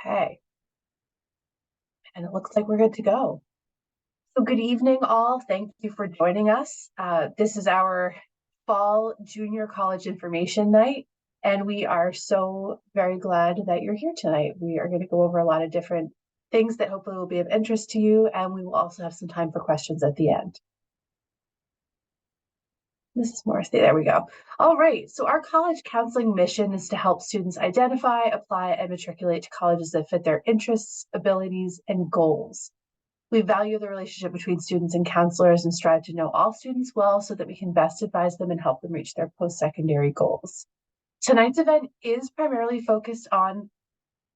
Okay, and it looks like we're good to go. So good evening, all. Thank you for joining us. This is our fall junior college information night, and we are so very glad that you're here tonight. We are going to go over a lot of different things that hopefully will be of interest to you, and we will also have some time for questions at the end. Mrs. Morrissey, there we go. All right, so our college counseling mission is to help students identify, apply, and matriculate to colleges that fit their interests, abilities, and goals. We value the relationship between students and counselors and strive to know all students well so that we can best advise them and help them reach their post-secondary goals. Tonight's event is primarily focused on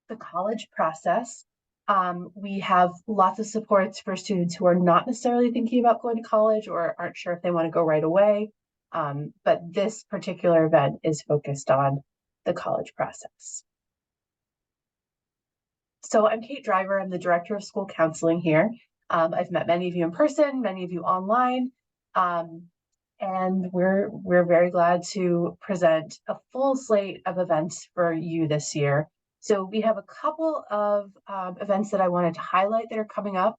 the college process. We have lots of supports for students who are not necessarily thinking about going to college or aren't sure if they want to go right away. But this particular event is focused on the college process. So I'm Kate Driver. I'm the Director of School Counseling here. I've met many of you in person, many of you online, and we're very glad to present a full slate of events for you this year. So we have a couple of events that I wanted to highlight that are coming up.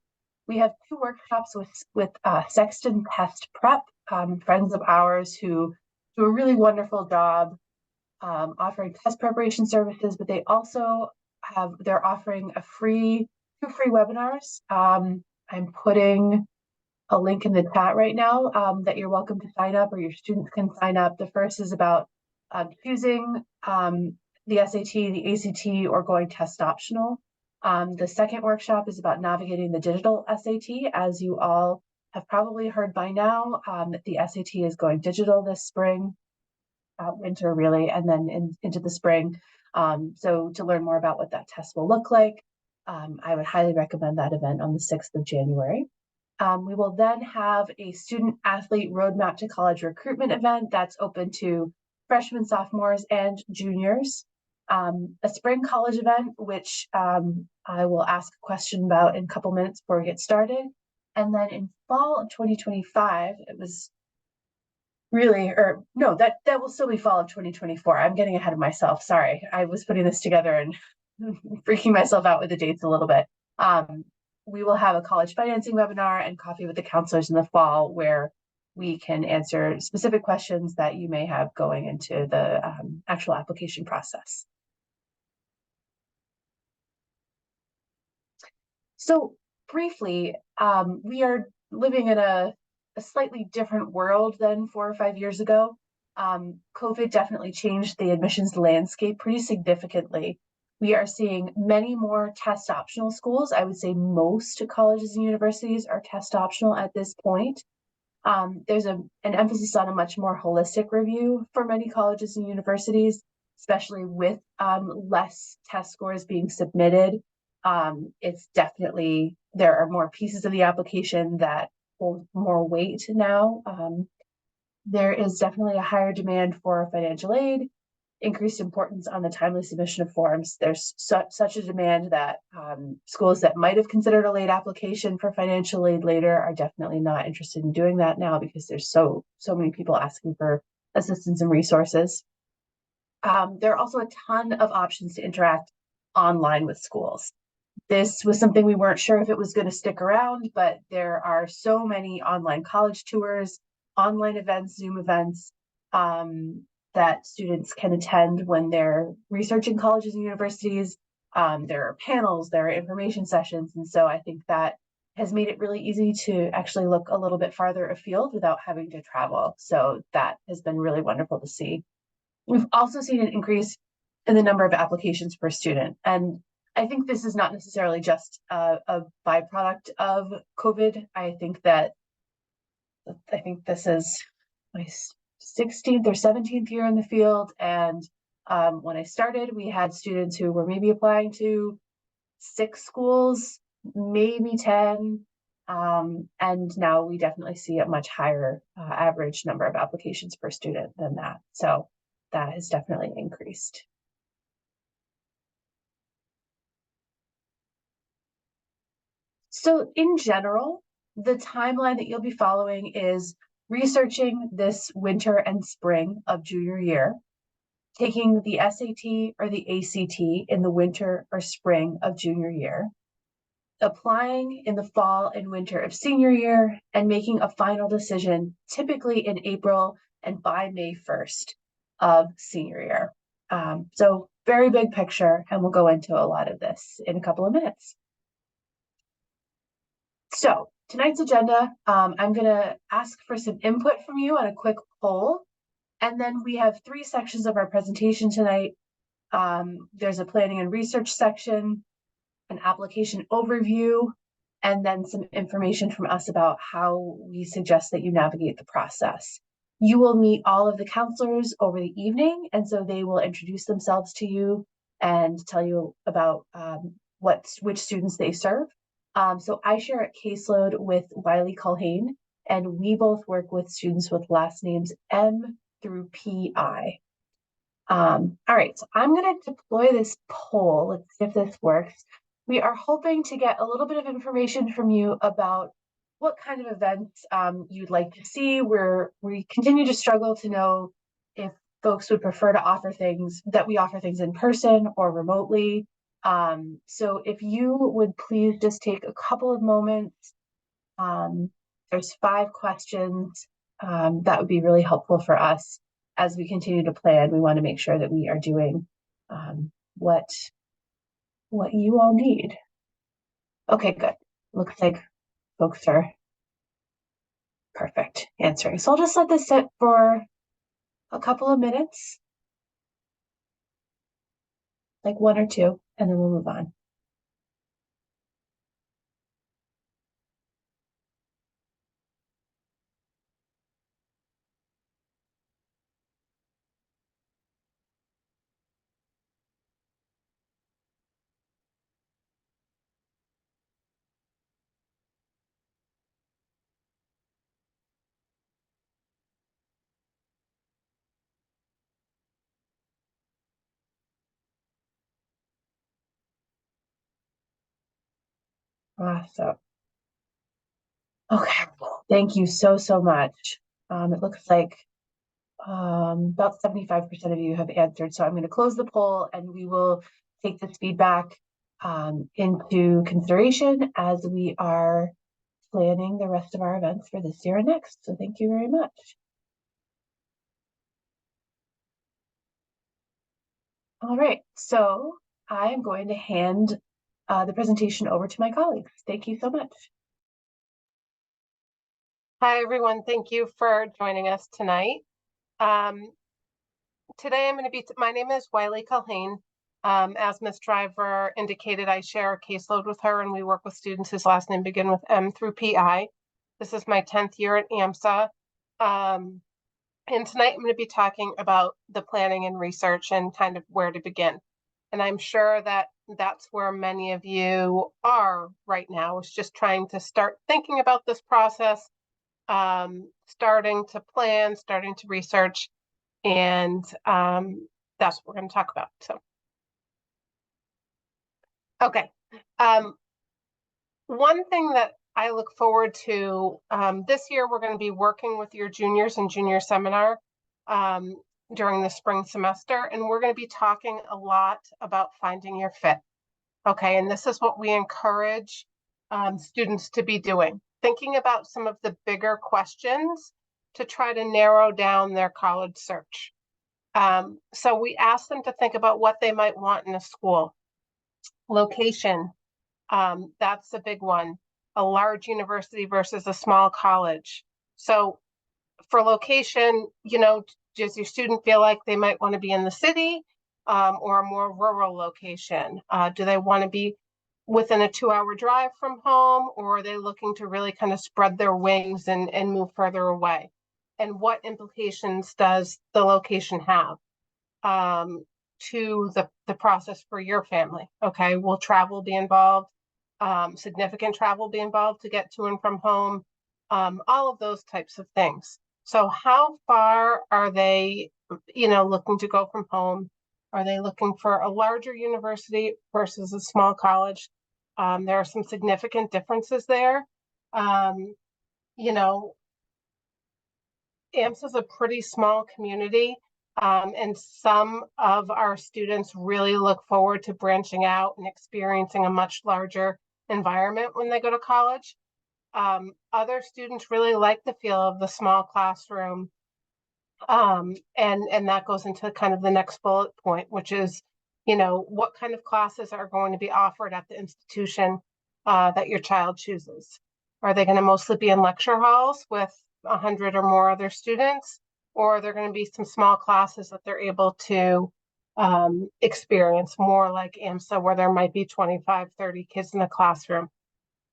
We have 2 workshops with Sexton Test Prep, friends of ours who do a really wonderful job offering test preparation services, but they also they're offering two free webinars. I'm putting a link in the chat right now that you're welcome to sign up, or your students can sign up. The first is about choosing the SAT, the ACT, or going test optional. The second workshop is about navigating the digital SAT. As you all have probably heard by now, that the SAT is going digital this spring, winter really, and then into the spring. So to learn more about what that test will look like, I would highly recommend that event on the 6th of January. We will then have a student athlete roadmap to college recruitment event that's open to freshmen, sophomores, and juniors. A spring college event, which I will ask a question about in a couple minutes before we get started. And then in fall of 2025, it was really, or no, that will still be fall of 2024. I'm getting ahead of myself. Sorry, I was putting this together and freaking myself out with the dates a little bit. We will have a college financing webinar and coffee with the counselors in the fall where we can answer specific questions that you may have going into the actual application process. So briefly, we are living in a slightly different world than 4 or 5 years ago. COVID definitely changed the admissions landscape pretty significantly. We are seeing many more test optional schools. I would say most colleges and universities are test optional at this point. There's an emphasis on a much more holistic review for many colleges and universities, especially with less test scores being submitted. It's definitely, there are more pieces of the application that hold more weight now. There is definitely a higher demand for financial aid, increased importance on the timely submission of forms. There's such a demand that schools that might have considered a late application for financial aid later are definitely not interested in doing that now because there's so many people asking for assistance and resources. There are also a ton of options to interact online with schools. This was something we weren't sure if it was going to stick around, but there are so many online college tours, online events, Zoom events that students can attend when they're researching colleges and universities. There are panels, there are information sessions, and so I think that has made it really easy to actually look a little bit farther afield without having to travel. So that has been really wonderful to see. We've also seen an increase in the number of applications per student, and I think this is not necessarily just a byproduct of COVID. I think this is my 16th or 17th year in the field, and when I started, we had students who were maybe applying to 6 schools, maybe 10, and now we definitely see a much higher average number of applications per student than that. So that has definitely increased. So in general, the timeline that you'll be following is researching this winter and spring of junior year. taking the SAT or the ACT in the winter or spring of junior year, applying in the fall and winter of senior year, and making a final decision typically in April and by May 1st of senior year. So very big picture, and we'll go into a lot of this in a couple of minutes. So tonight's agenda, I'm going to ask for some input from you on a quick poll. And then we have 3 sections of our presentation tonight. There's a planning and research section, an application overview, and then some information from us about how we suggest that you navigate the process. You will meet all of the counselors over the evening, and so they will introduce themselves to you and tell you about which students they serve. So I share a caseload with Wiley Culhane, and we both work with students with last names M through PI. All right, so I'm going to deploy this poll. Let's see if this works. We are hoping to get a little bit of information from you about what kind of events you'd like to see. We continue to struggle to know if folks would prefer to offer things, that we offer things in person or remotely. So if you would please just take a couple of moments. There's 5 questions that would be really helpful for us as we continue to plan. We want to make sure that we are doing what you all need. Okay, good. Looks like folks are perfect answering. So I'll just let this sit for a couple of minutes, like 1 or 2, and then we'll move on. Awesome. Okay, thank you so much. It looks like about 75% of you have answered. So I'm going to close the poll, and we will take this feedback into consideration as we are planning the rest of our events for this year and next. So thank you very much. All right, so I am going to hand the presentation over to my colleagues. Thank you so much. Hi, everyone. Thank you for joining us tonight. Today my name is Wiley Culhane. As Ms. Driver indicated, I share a caseload with her, and we work with students whose last name begin with M through PI. This is my 10th year at AMSA. And tonight I'm going to be talking about the planning and research and kind of where to begin. And I'm sure that that's where many of you are right now, is just trying to start thinking about this process, starting to plan, starting to research, and that's what we're going to talk about. So, okay. One thing that I look forward to this year, we're going to be working with your juniors and junior seminar during the spring semester, and we're going to be talking a lot about finding your fit. Okay, and this is what we encourage students to be doing, thinking about some of the bigger questions to try to narrow down their college search. So we ask them to think about what they might want in a school. Location, that's a big one. A large university versus a small college. So for location, does your student feel like they might want to be in the city or a more rural location? Do they want to be within a 2-hour drive from home, or are they looking to really kind of spread their wings and move further away? And what implications does the location have to the process for your family? Okay, will travel be involved? Significant travel be involved to get to and from home? All of those types of things. So how far are they, looking to go from home? Are they looking for a larger university versus a small college? There are some significant differences there. AMSA is a pretty small community. And some of our students really look forward to branching out and experiencing a much larger environment when they go to college. Other students really like the feel of the small classroom. And that goes into kind of the next bullet point, which is, what kind of classes are going to be offered at the institution that your child chooses? Are they going to mostly be in lecture halls with 100 or more other students, or are there going to be some small classes that they're able to experience more like AMSA, where there might be 25, 30 kids in the classroom?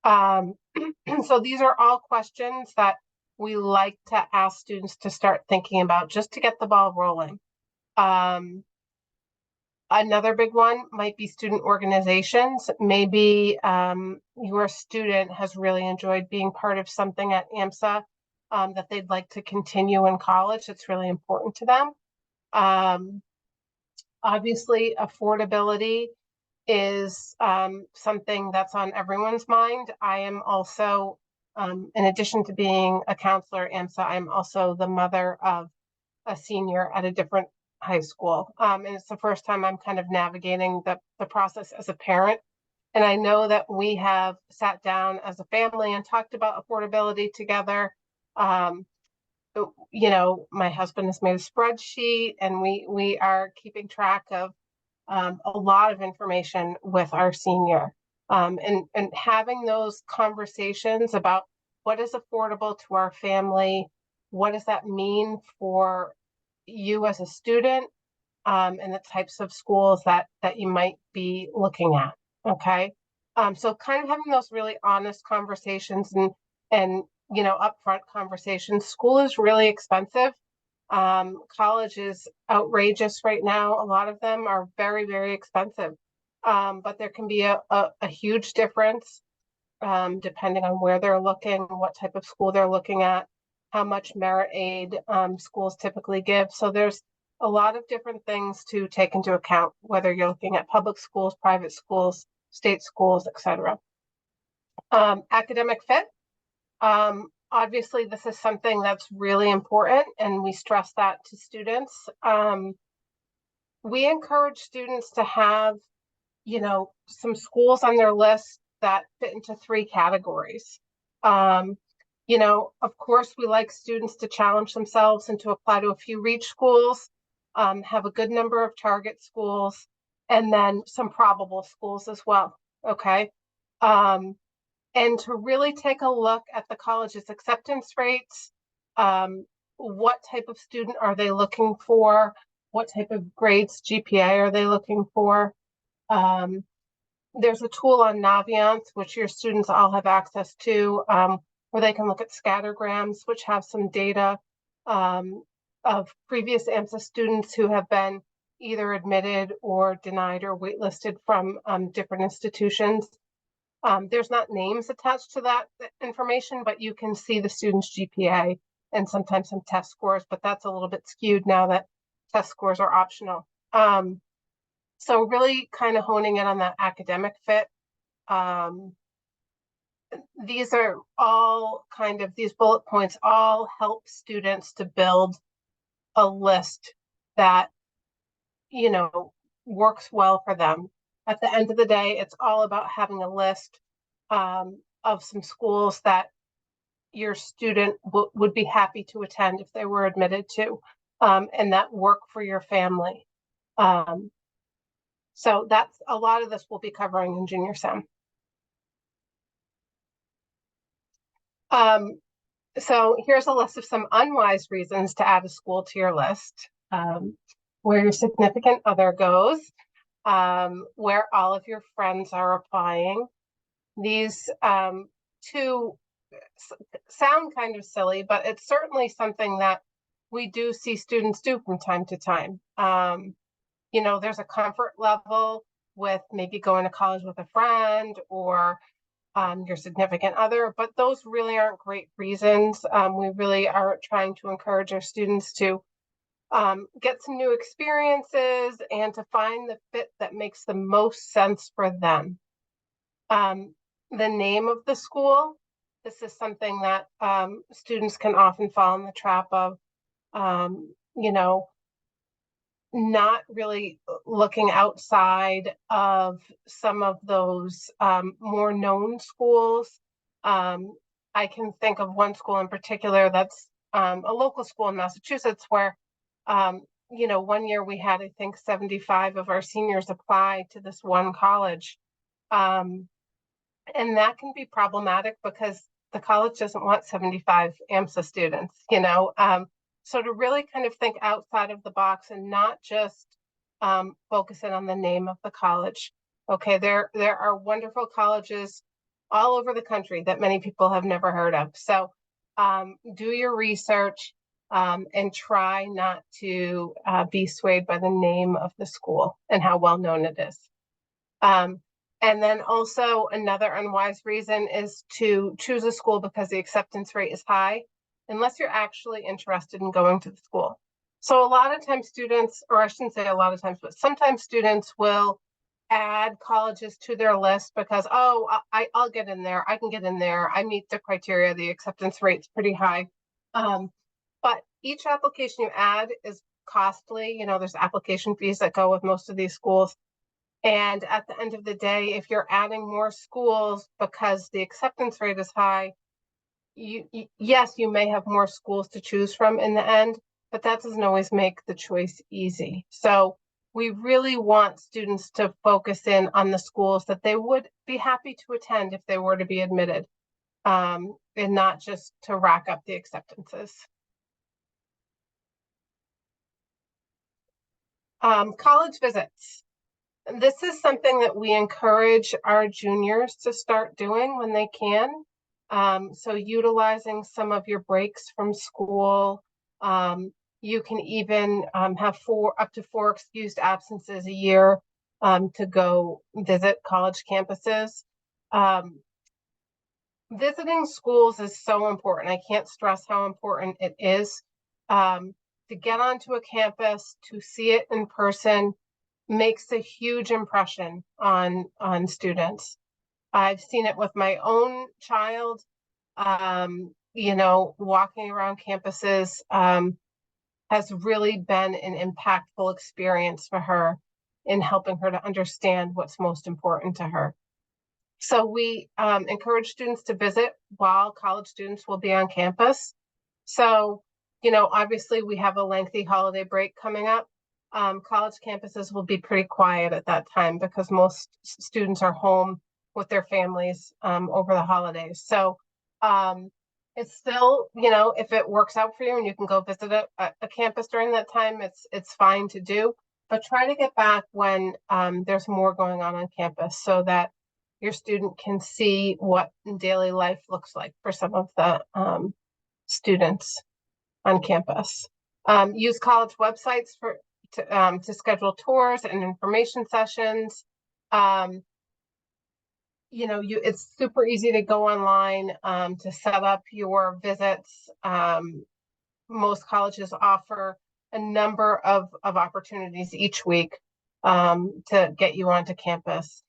So these are all questions that we like to ask students to start thinking about just to get the ball rolling. Another big one might be student organizations. Maybe your student has really enjoyed being part of something at AMSA that they'd like to continue in college. It's really important to them. Obviously, affordability is something that's on everyone's mind. I am also, in addition to being a counselor at AMSA, I'm also the mother of a senior at a different high school. And it's the first time I'm kind of navigating the process as a parent. And I know that we have sat down as a family and talked about affordability together. My husband has made a spreadsheet, and we are keeping track of a lot of information with our senior, and having those conversations about what is affordable to our family, what does that mean for you as a student, and the types of schools that you might be looking at. Okay, so kind of having those really honest conversations and upfront conversations. School is really expensive. College is outrageous right now. A lot of them are very, very expensive. But there can be a huge difference depending on where they're looking, what type of school they're looking at, how much merit aid schools typically give. So there's a lot of different things to take into account, whether you're looking at public schools, private schools, state schools, etc. Academic fit. Obviously, this is something that's really important, and we stress that to students. We encourage students to have, some schools on their list that fit into 3 categories. Of course, we like students to challenge themselves and to apply to a few reach schools, have a good number of target schools, and then some probable schools as well. Okay. And to really take a look at the college's acceptance rates. What type of student are they looking for? What type of grades, GPA, are they looking for? There's a tool on Naviance, which your students all have access to, where they can look at scattergrams, which have some data of previous AMSA students who have been either admitted or denied or waitlisted from different institutions. There's not names attached to that information, but you can see the student's GPA and sometimes some test scores, but that's a little bit skewed now that test scores are optional. So really kind of honing in on that academic fit. These are all these bullet points all help students to build a list that, works well for them. At the end of the day, it's all about having a list of some schools that your student would be happy to attend if they were admitted to, and that work for your family. So that's a lot of this we'll be covering in junior sem. So here's a list of some unwise reasons to add a school to your list. Where your significant other goes, where all of your friends are applying. These 2 sound kind of silly, but it's certainly something that we do see students do from time to time. There's a comfort level with maybe going to college with a friend or your significant other, but those really aren't great reasons. We really are trying to encourage our students to get some new experiences and to find the fit that makes the most sense for them. The name of the school, this is something that students can often fall in the trap of. not really looking outside of some of those more known schools. I can think of one school in particular that's a local school in Massachusetts where, one year we had, I think, 75 of our seniors apply to this one college. And that can be problematic because the college doesn't want 75 AMSA students, So to really kind of think outside of the box and not just focus in on the name of the college. Okay, there are wonderful colleges all over the country that many people have never heard of. So do your research and try not to be swayed by the name of the school and how well known it is. And then also another unwise reason is to choose a school because the acceptance rate is high, unless you're actually interested in going to the school. So a lot of times students, or I shouldn't say a lot of times, but sometimes students will add colleges to their list because, I'll get in there, I can get in there, I meet the criteria, the acceptance rate's pretty high. But each application you add is costly. There's application fees that go with most of these schools. And at the end of the day, if you're adding more schools because the acceptance rate is high, yes, you may have more schools to choose from in the end, but that doesn't always make the choice easy. So we really want students to focus in on the schools that they would be happy to attend if they were to be admitted, and not just to rack up the acceptances. College visits. This is something that we encourage our juniors to start doing when they can. So utilizing some of your breaks from school. You can even have up to four excused absences a year to go visit college campuses. Visiting schools is so important. I can't stress how important it is to get onto a campus, to see it in person, makes a huge impression on students. I've seen it with my own child. Walking around campuses has really been an impactful experience for her in helping her to understand what's most important to her. So we encourage students to visit while college students will be on campus. So, obviously we have a lengthy holiday break coming up. College campuses will be pretty quiet at that time because most students are home with their families over the holidays. So it's still, if it works out for you and you can go visit a campus during that time, it's fine to do. But try to get back when there's more going on campus so that your student can see what daily life looks like for some of the students on campus. Use college websites to schedule tours and information sessions. It's super easy to go online to set up your visits. Most colleges offer a number of opportunities each week to get you onto campus.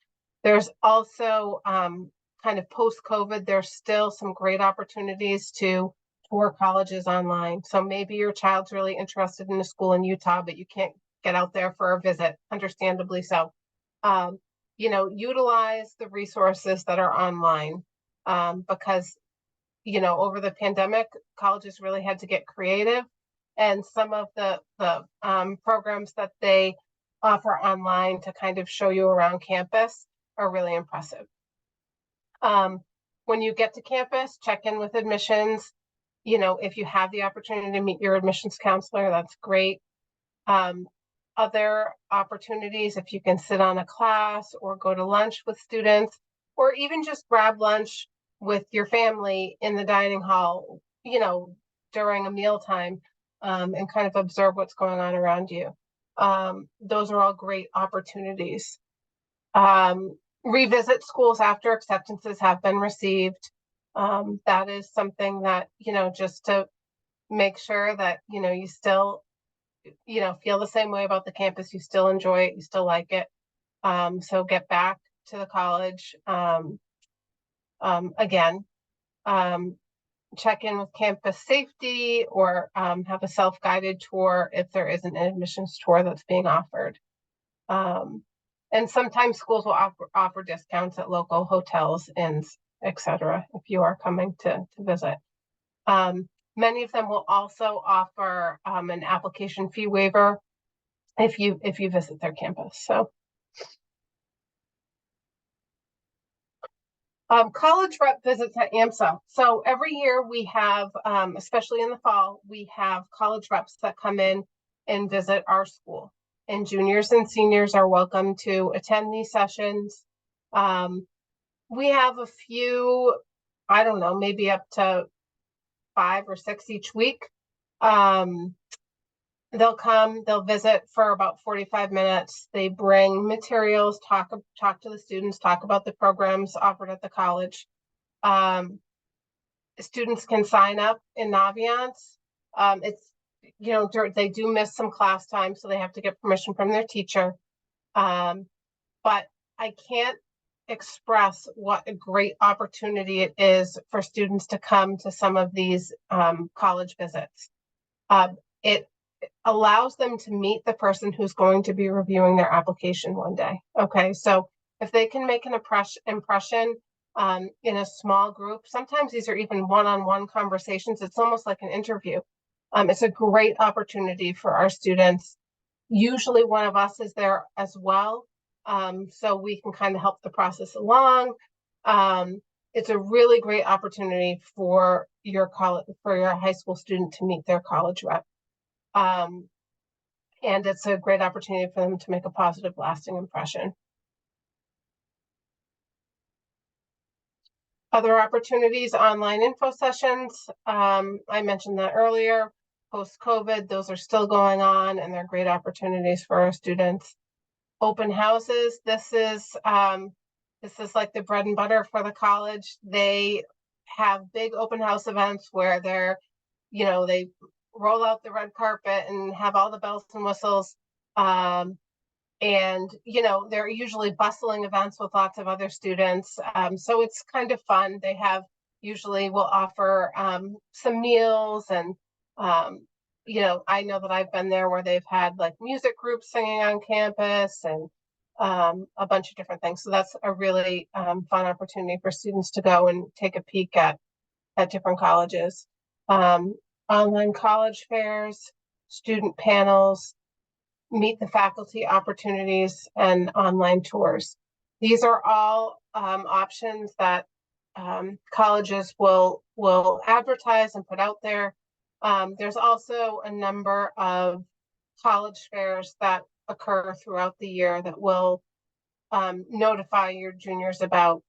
There's also kind of post-COVID, there's still some great opportunities to tour colleges online. So maybe your child's really interested in a school in Utah, but you can't get out there for a visit, understandably so. Utilize the resources that are online because, over the pandemic, colleges really had to get creative, and some of the programs that they offer online to kind of show you around campus are really impressive. When you get to campus, check in with admissions. If you have the opportunity to meet your admissions counselor, that's great. Other opportunities, if you can sit on a class or go to lunch with students, or even just grab lunch with your family in the dining hall, during a mealtime, and kind of observe what's going on around you. Those are all great opportunities. Revisit schools after acceptances have been received. That is something that, just to make sure that, you still, feel the same way about the campus, you still enjoy it, you still like it. So get back to the college again. check in with campus safety or have a self-guided tour if there isn't an admissions tour that's being offered. And sometimes schools will offer discounts at local hotels, inns, etc. if you are coming to visit. Many of them will also offer an application fee waiver if you visit their campus. So college rep visits at AMSA. So every year we have, especially in the fall, we have college reps that come in and visit our school. And juniors and seniors are welcome to attend these sessions. We have a few, I don't know, maybe up to 5 or 6 each week. They'll come, they'll visit for about 45 minutes. They bring materials, talk to the students, talk about the programs offered at the college. Students can sign up in Naviance. It's, you know, they do miss some class time, so they have to get permission from their teacher. But I can't express what a great opportunity it is for students to come to some of these college visits. It allows them to meet the person who's going to be reviewing their application one day. Okay, so if they can make an impression in a small group, sometimes these are even one-on-one conversations. It's almost like an interview. It's a great opportunity for our students. Usually one of us is there as well, so we can kind of help the process along. It's a really great opportunity for your high school student to meet their college rep. And it's a great opportunity for them to make a positive, lasting impression. Other opportunities, online info sessions. I mentioned that earlier. Post-COVID, those are still going on, and they're great opportunities for our students. Open houses. This is like the bread and butter for the college. They have big open house events where they're, you know, they roll out the red carpet and have all the bells and whistles. And, you know, they're usually bustling events with lots of other students. So it's kind of fun. They have usually will offer some meals and, you know, I know that I've been there where they've had like music groups singing on campus and a bunch of different things. So that's a really fun opportunity for students to go and take a peek at different colleges. Online college fairs, student panels, meet the faculty opportunities, and online tours. These are all options that colleges will advertise and put out there. There's also a number of college fairs that occur throughout the year that will notify your juniors about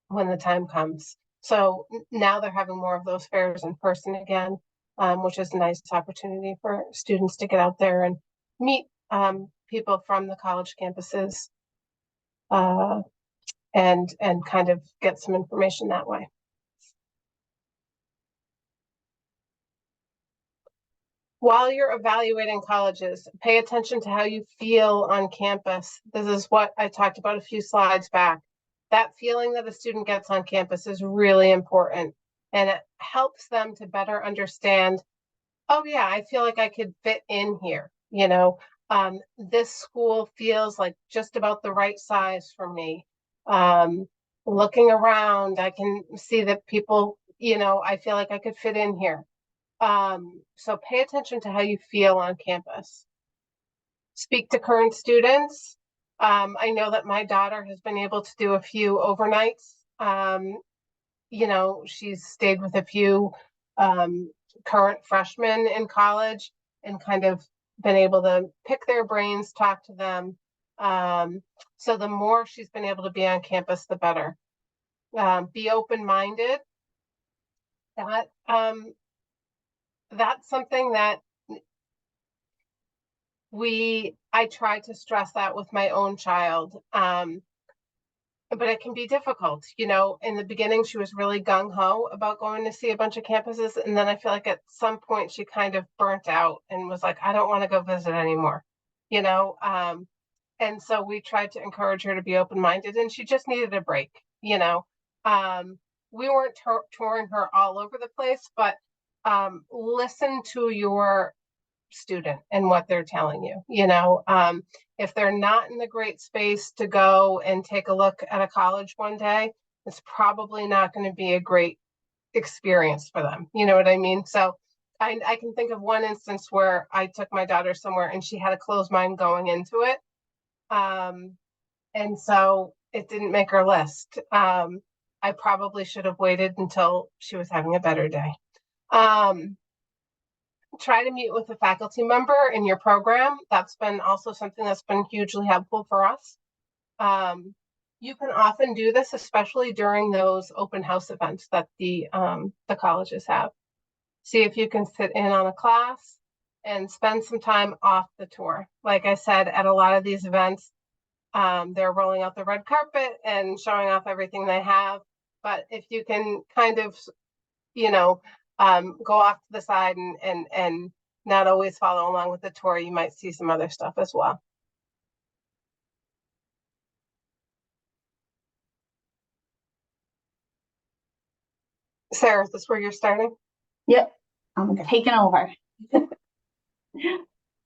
when the time comes. So now they're having more of those fairs in person again, which is a nice opportunity for students to get out there and meet people from the college campuses and kind of get some information that way. While you're evaluating colleges, pay attention to how you feel on campus. This is what I talked about a few slides back. That feeling that a student gets on campus is really important, and it helps them to better understand, oh yeah, I feel like I could fit in here. You know, this school feels like just about the right size for me. Looking around, I can see that people, you know, I feel like I could fit in here. So pay attention to how you feel on campus. Speak to current students. I know that my daughter has been able to do a few overnights. You know, she's stayed with a few current freshmen in college and kind of been able to pick their brains, talk to them. So the more she's been able to be on campus, the better. Be open-minded. That's something that I try to stress that with my own child. But it can be difficult. You know, in the beginning, she was really gung-ho about going to see a bunch of campuses. And then I feel like at some point she kind of burnt out and was like, I don't want to go visit anymore, you know? And so we tried to encourage her to be open-minded, and she just needed a break, you know? we weren't touring her all over the place, but listen to your student and what they're telling you. If they're not in the great space to go and take a look at a college one day, it's probably not going to be a great experience for them. You know what I mean? So I can think of one instance where I took my daughter somewhere and she had a closed mind going into it. And so it didn't make her list. I probably should have waited until she was having a better day. Try to meet with a faculty member in your program. That's been also something that's been hugely helpful for us. You can often do this, especially during those open house events that the colleges have. See if you can sit in on a class and spend some time off the tour. Like I said, at a lot of these events, they're rolling out the red carpet and showing off everything they have. But if you can kind of, go off to the side and not always follow along with the tour, you might see some other stuff as well. Sarah, is this where you're starting? Yep, I'm taking over.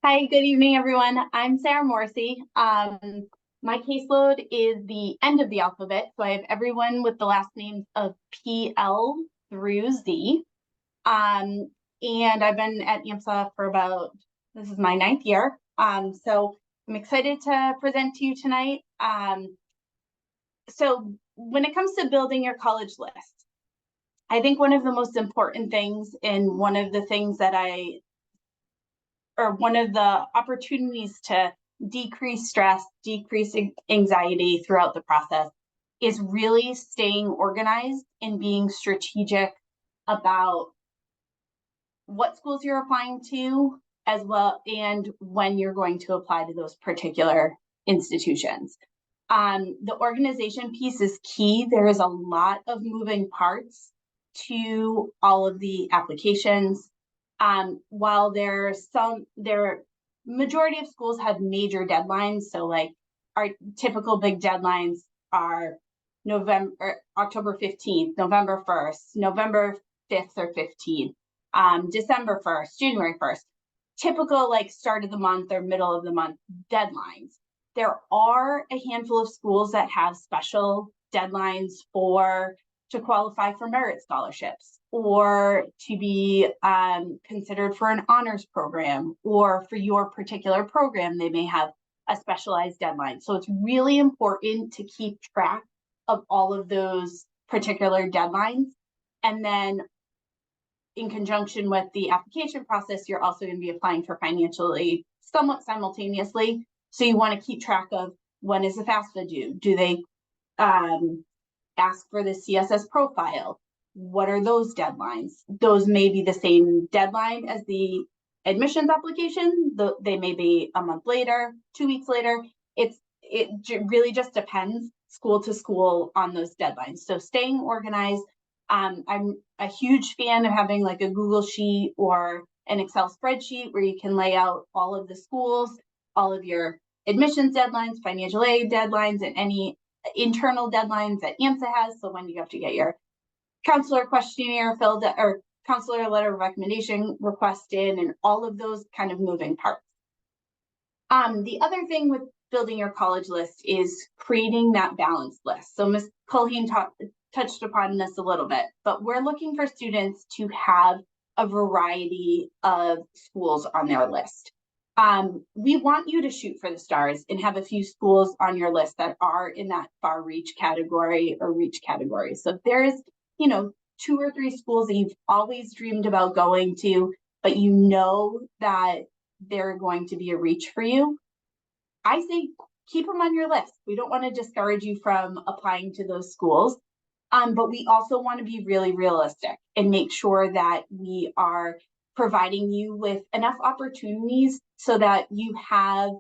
Hi, good evening, everyone. I'm Sarah Morrissey. My caseload is the end of the alphabet, so I have everyone with the last names of PL through Z. And I've been at AMSA for this is my 9th year. So I'm excited to present to you tonight. So when it comes to building your college list, I think one of the most important things, and one of the things that one of the opportunities to decrease stress, decrease anxiety throughout the process, is really staying organized and being strategic about what schools you're applying to, as well, and when you're going to apply to those particular institutions. The organization piece is key. There is a lot of moving parts to all of the applications. While majority of schools have major deadlines. So like our typical big deadlines are October 15th, November 1st, November 5th or 15th, December 1st, January 1st, typical like start of the month or middle of the month deadlines. There are a handful of schools that have special deadlines to qualify for merit scholarships, or to be considered for an honors program, or for your particular program, they may have a specialized deadline. So it's really important to keep track of all of those particular deadlines. And then in conjunction with the application process, you're also going to be applying for financial aid somewhat simultaneously. So you want to keep track of when is the FAFSA due? Do they ask for the CSS profile? What are those deadlines? Those may be the same deadline as the admissions application. They may be a month later, 2 weeks later. It really just depends school to school on those deadlines. So staying organized. I'm a huge fan of having like a Google Sheet or an Excel spreadsheet where you can lay out all of the schools, all of your admissions deadlines, financial aid deadlines, and any internal deadlines that AMSA has. So when you have to get your counselor questionnaire filled or counselor letter of recommendation request in, and all of those kind of moving parts. The other thing with building your college list is creating that balanced list. So Ms. Culhane touched upon this a little bit, but we're looking for students to have a variety of schools on their list. We want you to shoot for the stars and have a few schools on your list that are in that far reach category or reach category. So if there's, 2 or 3 schools that you've always dreamed about going to, but that they're going to be a reach for you, I say keep them on your list. We don't want to discourage you from applying to those schools. But we also want to be really realistic and make sure that we are providing you with enough opportunities so that you have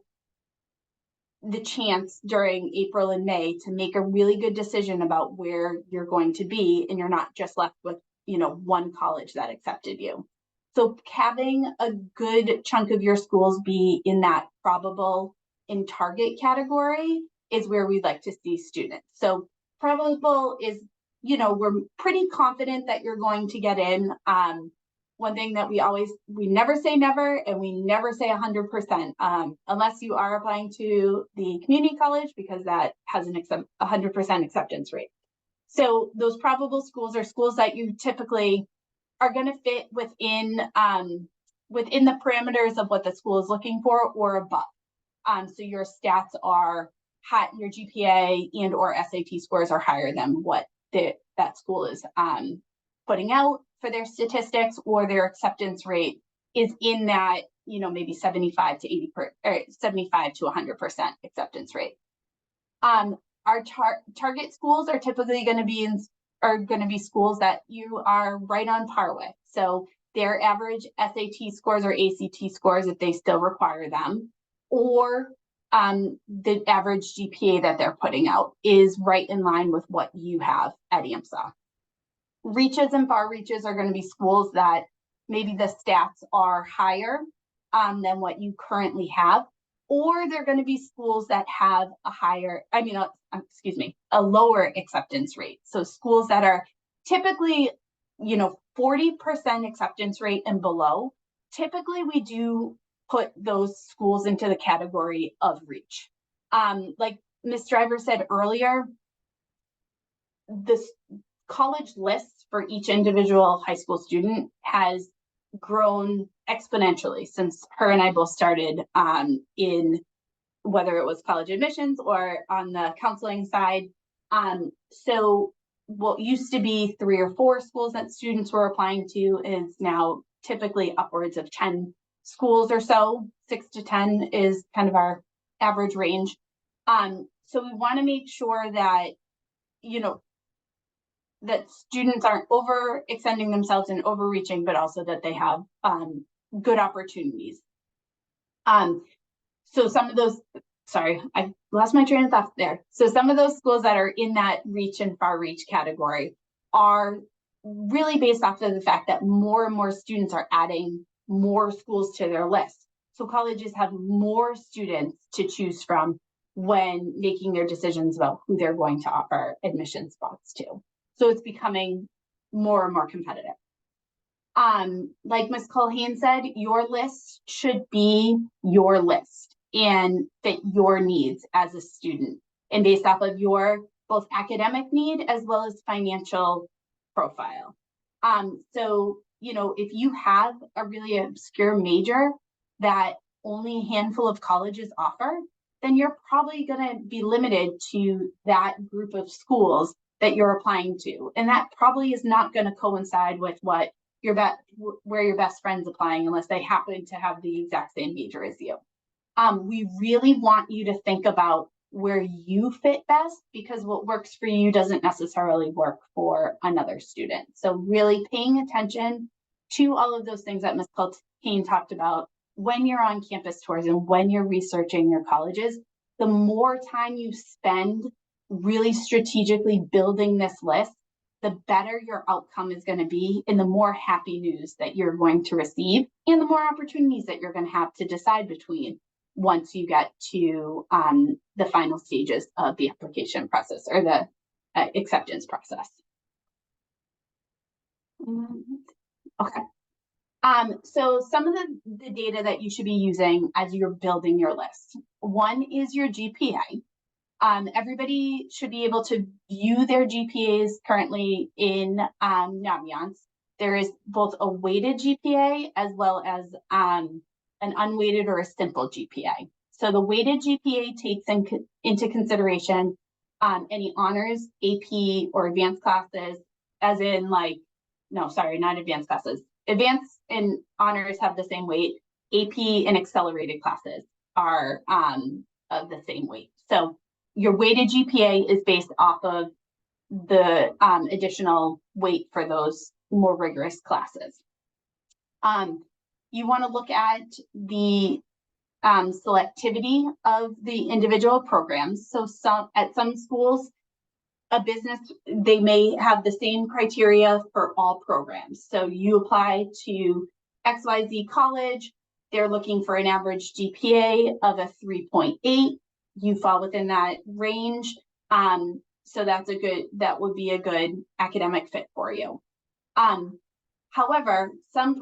the chance during April and May to make a really good decision about where you're going to be, and you're not just left with, one college that accepted you. So having a good chunk of your schools be in that probable and target category is where we'd like to see students. So probable is, we're pretty confident that you're going to get in. One thing that we never say never, and we never say 100%, unless you are applying to the community college, because that has 100% acceptance rate. So those probable schools are schools that you typically are going to fit within the parameters of what the school is looking for or above. So your stats are high, your GPA and or SAT scores are higher than what that school is putting out for their statistics, or their acceptance rate is in that, maybe 75 to 100% acceptance rate. Our target schools are typically going to be schools that you are right on par with. So their average SAT scores or ACT scores, if they still require them, or the average GPA that they're putting out is right in line with what you have at AMSA. Reaches and far reaches are going to be schools that maybe the stats are higher than what you currently have, or they're going to be schools that have a lower acceptance rate. So schools that are typically, 40% acceptance rate and below, typically we do put those schools into the category of reach. Like Ms. Driver said earlier, this college list for each individual high school student has grown exponentially since her and I both started in whether it was college admissions or on the counseling side. So what used to be 3 or 4 schools that students were applying to is now typically upwards of 10 schools or so. 6 to 10 is kind of our average range. So we want to make sure that, that students aren't overextending themselves and overreaching, but also that they have good opportunities. So some of those, sorry, I lost my train of thought there. So some of those schools that are in that reach and far reach category are really based off of the fact that more and more students are adding more schools to their list. So colleges have more students to choose from when making their decisions about who they're going to offer admission spots to. So it's becoming more and more competitive. Like Ms. Culhane said, your list should be your list and fit your needs as a student and based off of your both academic need as well as financial profile. So, if you have a really obscure major that only a handful of colleges offer, then you're probably going to be limited to that group of schools that you're applying to. And that probably is not going to coincide with what where your best friend's applying unless they happen to have the exact same major as you. We really want you to think about where you fit best, because what works for you doesn't necessarily work for another student. So really paying attention to all of those things that Ms. Culhane talked about when you're on campus tours and when you're researching your colleges. The more time you spend really strategically building this list, the better your outcome is going to be and the more happy news that you're going to receive and the more opportunities that you're going to have to decide between once you get to the final stages of the application process or the acceptance process. Okay. So some of the data that you should be using as you're building your list. One is your GPA. Everybody should be able to view their GPAs currently in Naviance. There is both a weighted GPA as well as an unweighted or a simple GPA. So the weighted GPA takes into consideration any honors, AP, or advanced classes, as in not advanced classes. Advanced and honors have the same weight. AP and accelerated classes are of the same weight. So your weighted GPA is based off of the additional weight for those more rigorous classes. You want to look at the selectivity of the individual programs. So at some schools, a business, they may have the same criteria for all programs. So you apply to XYZ college, they're looking for an average GPA of a 3.8. You fall within that range. So that would be a good academic fit for you. However, some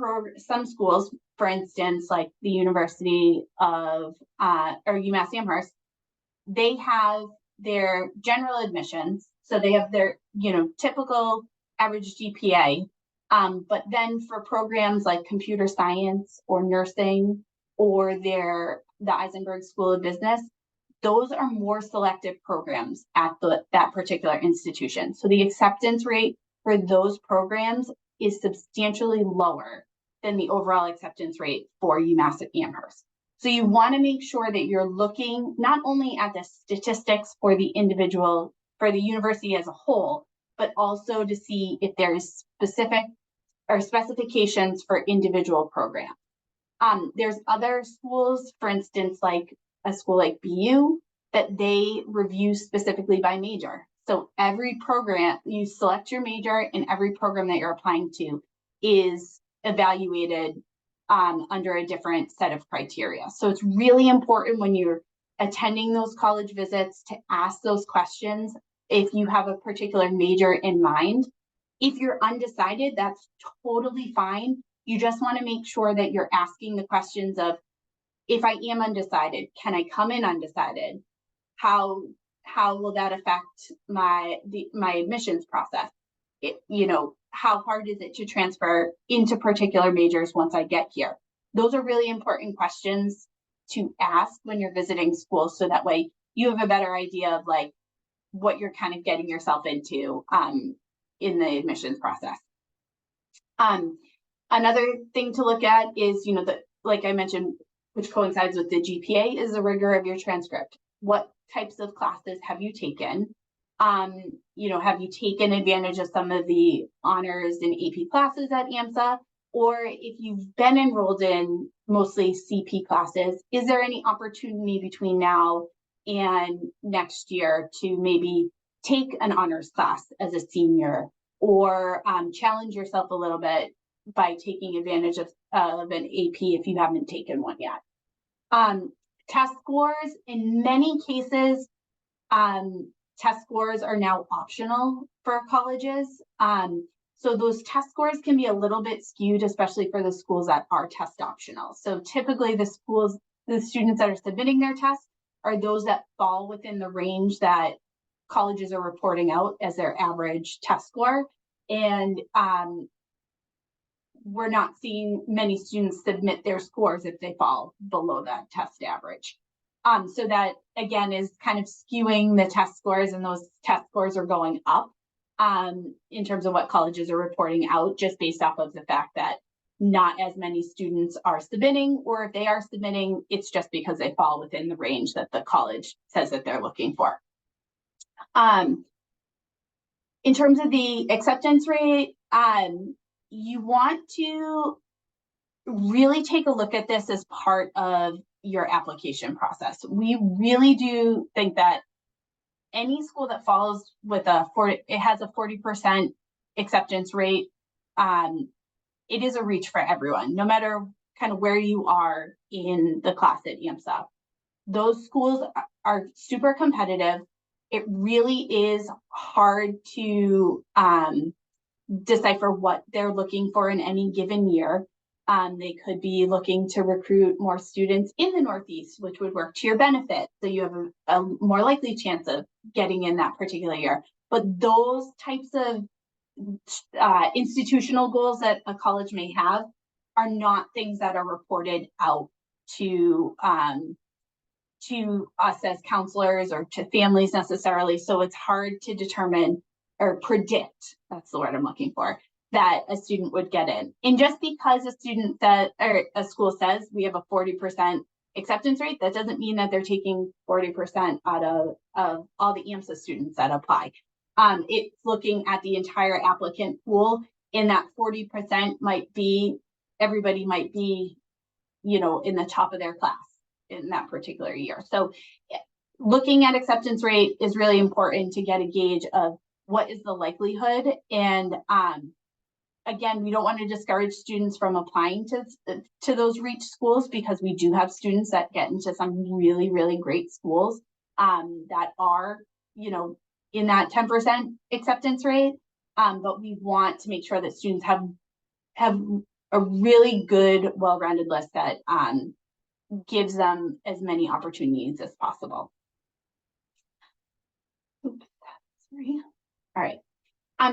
schools, for instance, like the University of or UMass Amherst, they have their general admissions, so they have their typical average GPA. But then for programs like computer science or nursing or the Eisenberg School of Business, those are more selective programs at that particular institution. So the acceptance rate for those programs is substantially lower than the overall acceptance rate for UMass Amherst. So you want to make sure that you're looking not only at the statistics for the individual, for the university as a whole, but also to see if there's specifications for individual programs. There's other schools, for instance, like a school like BU, that they review specifically by major. So every program, you select your major, and every program that you're applying to is evaluated under a different set of criteria. So it's really important when you're attending those college visits to ask those questions if you have a particular major in mind. If you're undecided, that's totally fine. You just want to make sure that you're asking the questions of, if I am undecided, can I come in undecided? How will that affect my admissions process? How hard is it to transfer into particular majors once I get here? Those are really important questions to ask when you're visiting schools, so that way you have a better idea of like what you're kind of getting yourself into in the admissions process. Another thing to look at is, like I mentioned, which coincides with the GPA, is the rigor of your transcript. What types of classes have you taken? Have you taken advantage of some of the honors and AP classes at AMSA? Or if you've been enrolled in mostly CP classes, is there any opportunity between now and next year to maybe take an honors class as a senior, or challenge yourself a little bit by taking advantage of an AP if you haven't taken one yet? Test scores, in many cases, test scores are now optional for colleges. So those test scores can be a little bit skewed, especially for the schools that are test optional. So typically the students that are submitting their tests are those that fall within the range that colleges are reporting out as their average test score. And we're not seeing many students submit their scores if they fall below that test average. So that, again, is kind of skewing the test scores, and those test scores are going up in terms of what colleges are reporting out, just based off of the fact that not as many students are submitting, or if they are submitting, it's just because they fall within the range that the college says that they're looking for. In terms of the acceptance rate, you want to really take a look at this as part of your application process. We really do think that any school that falls with it has a 40% acceptance rate, it is a reach for everyone, no matter kind of where you are in the class at AMSA. Those schools are super competitive. It really is hard to decipher what they're looking for in any given year. They could be looking to recruit more students in the Northeast, which would work to your benefit. So you have a more likely chance of getting in that particular year. But those types of institutional goals that a college may have are not things that are reported out to us as counselors or to families necessarily. So it's hard to determine or predict, that's the word I'm looking for, that a student would get in. And just because a school says we have a 40% acceptance rate, that doesn't mean that they're taking 40% out of all the AMSA students that apply. It's looking at the entire applicant pool, and that 40% everybody might be, in the top of their class in that particular year. So looking at acceptance rate is really important to get a gauge of what is the likelihood. And again, we don't want to discourage students from applying to those reach schools, because we do have students that get into some really, really great schools that are, in that 10% acceptance rate. But we want to make sure that students have a really good, well-rounded list that gives them as many opportunities as possible. Oops, sorry. All right.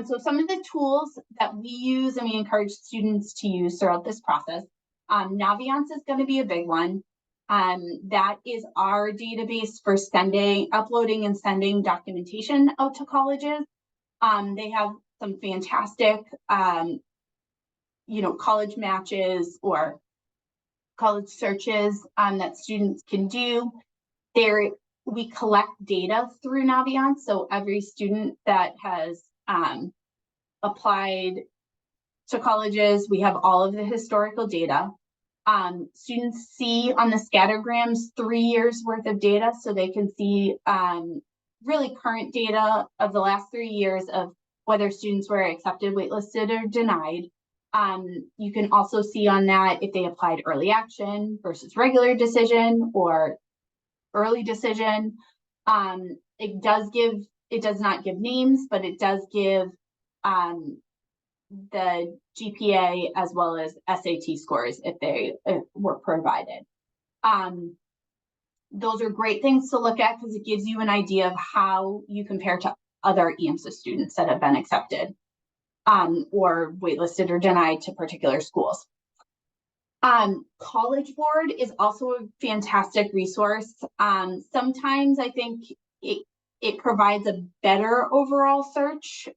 So some of the tools that we use and we encourage students to use throughout this process, Naviance is going to be a big one. That is our database for uploading and sending documentation out to colleges. They have some fantastic, college matches or college searches that students can do. We collect data through Naviance, so every student that has applied to colleges, we have all of the historical data. Students see on the scattergrams 3 years worth of data, so they can see really current data of the last 3 years of whether students were accepted, waitlisted, or denied. You can also see on that if they applied early action versus regular decision or early decision. It does not give names, but it does give the GPA as well as SAT scores if they were provided. Those are great things to look at because it gives you an idea of how you compare to other AMSA students that have been accepted or waitlisted or denied to particular schools. College Board is also a fantastic resource. Sometimes I think it provides a better overall search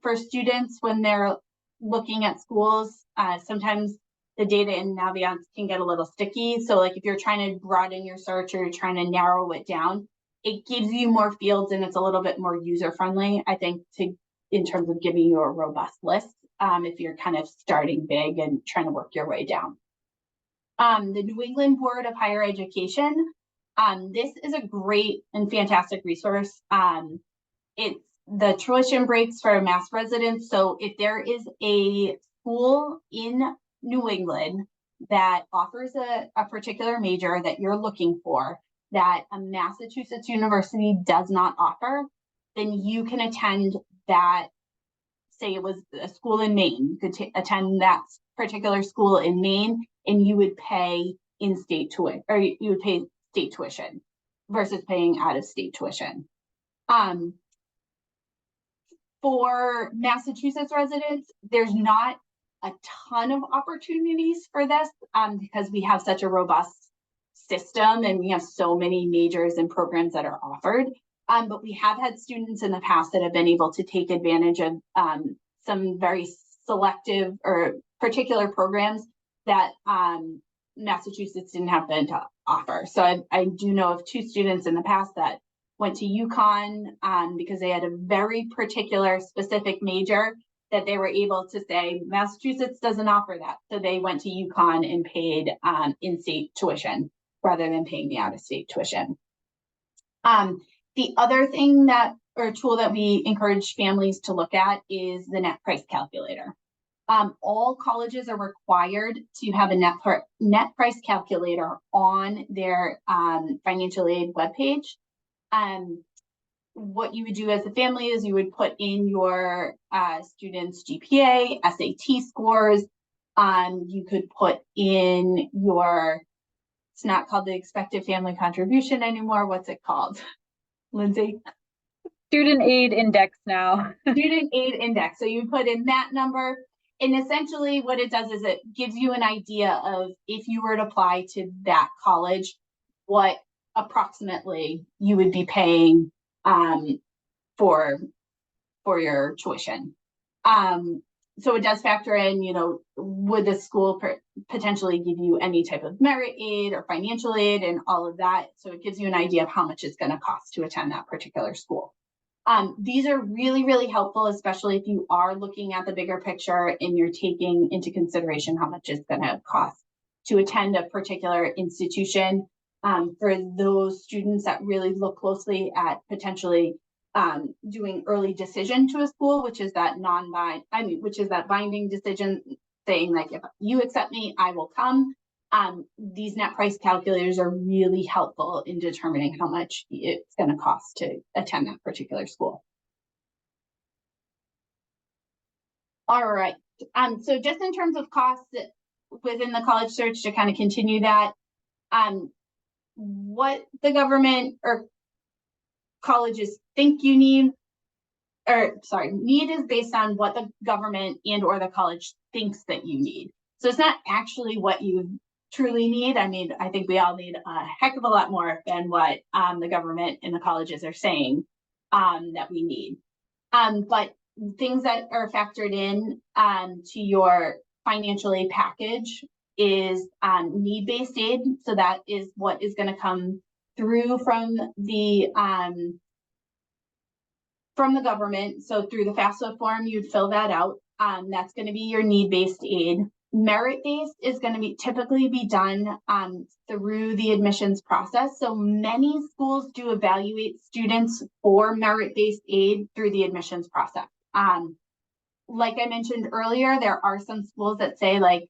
for students when they're looking at schools. Sometimes the data in Naviance can get a little sticky. So like if you're trying to broaden your search or you're trying to narrow it down, it gives you more fields and it's a little bit more user-friendly, I think, in terms of giving you a robust list if you're kind of starting big and trying to work your way down. The New England Board of Higher Education, this is a great and fantastic resource. It's the tuition breaks for Mass residents. So if there is a school in New England that offers a particular major that you're looking for that a Massachusetts university does not offer, then you can attend that. Say it was a school in Maine, you could attend that particular school in Maine and you would pay in-state tuition, or you would pay state tuition versus paying out-of-state tuition. For Massachusetts residents, there's not a ton of opportunities for this because we have such a robust system and we have so many majors and programs that are offered. But we have had students in the past that have been able to take advantage of some very selective or particular programs that Massachusetts didn't have been to offer. So I do know of 2 students in the past that went to UConn because they had a very particular specific major that they were able to say Massachusetts doesn't offer that. So they went to UConn and paid in-state tuition rather than paying the out-of-state tuition. The other thing tool that we encourage families to look at is the net price calculator. All colleges are required to have a net price calculator on their financial aid webpage. What you would do as a family is you would put in your students' GPA, SAT scores. You could put in it's not called the expected family contribution anymore. What's it called? Lindsay? Student aid index now. Student aid index. So you put in that number, and essentially what it does is it gives you an idea of if you were to apply to that college, what approximately you would be paying for your tuition. So it does factor in, would the school potentially give you any type of merit aid or financial aid and all of that. So it gives you an idea of how much it's going to cost to attend that particular school. These are really, really helpful, especially if you are looking at the bigger picture and you're taking into consideration how much it's going to cost to attend a particular institution. For those students that really look closely at potentially doing early decision to a school, which is that binding decision saying like, if you accept me, I will come. These net price calculators are really helpful in determining how much it's going to cost to attend that particular school. All right. So just in terms of costs within the college search, to kind of continue that, what the government or colleges think you need, or sorry, need is based on what the government and or the college thinks that you need. So it's not actually what you truly need. I mean, I think we all need a heck of a lot more than what the government and the colleges are saying that we need. But things that are factored in to your financial aid package is need-based aid. So that is what is going to come through from the government. So through the FAFSA form, you'd fill that out. That's going to be your need-based aid. Merit-based is going to be typically be done through the admissions process. So many schools do evaluate students for merit-based aid through the admissions process. Like I mentioned earlier, there are some schools that say like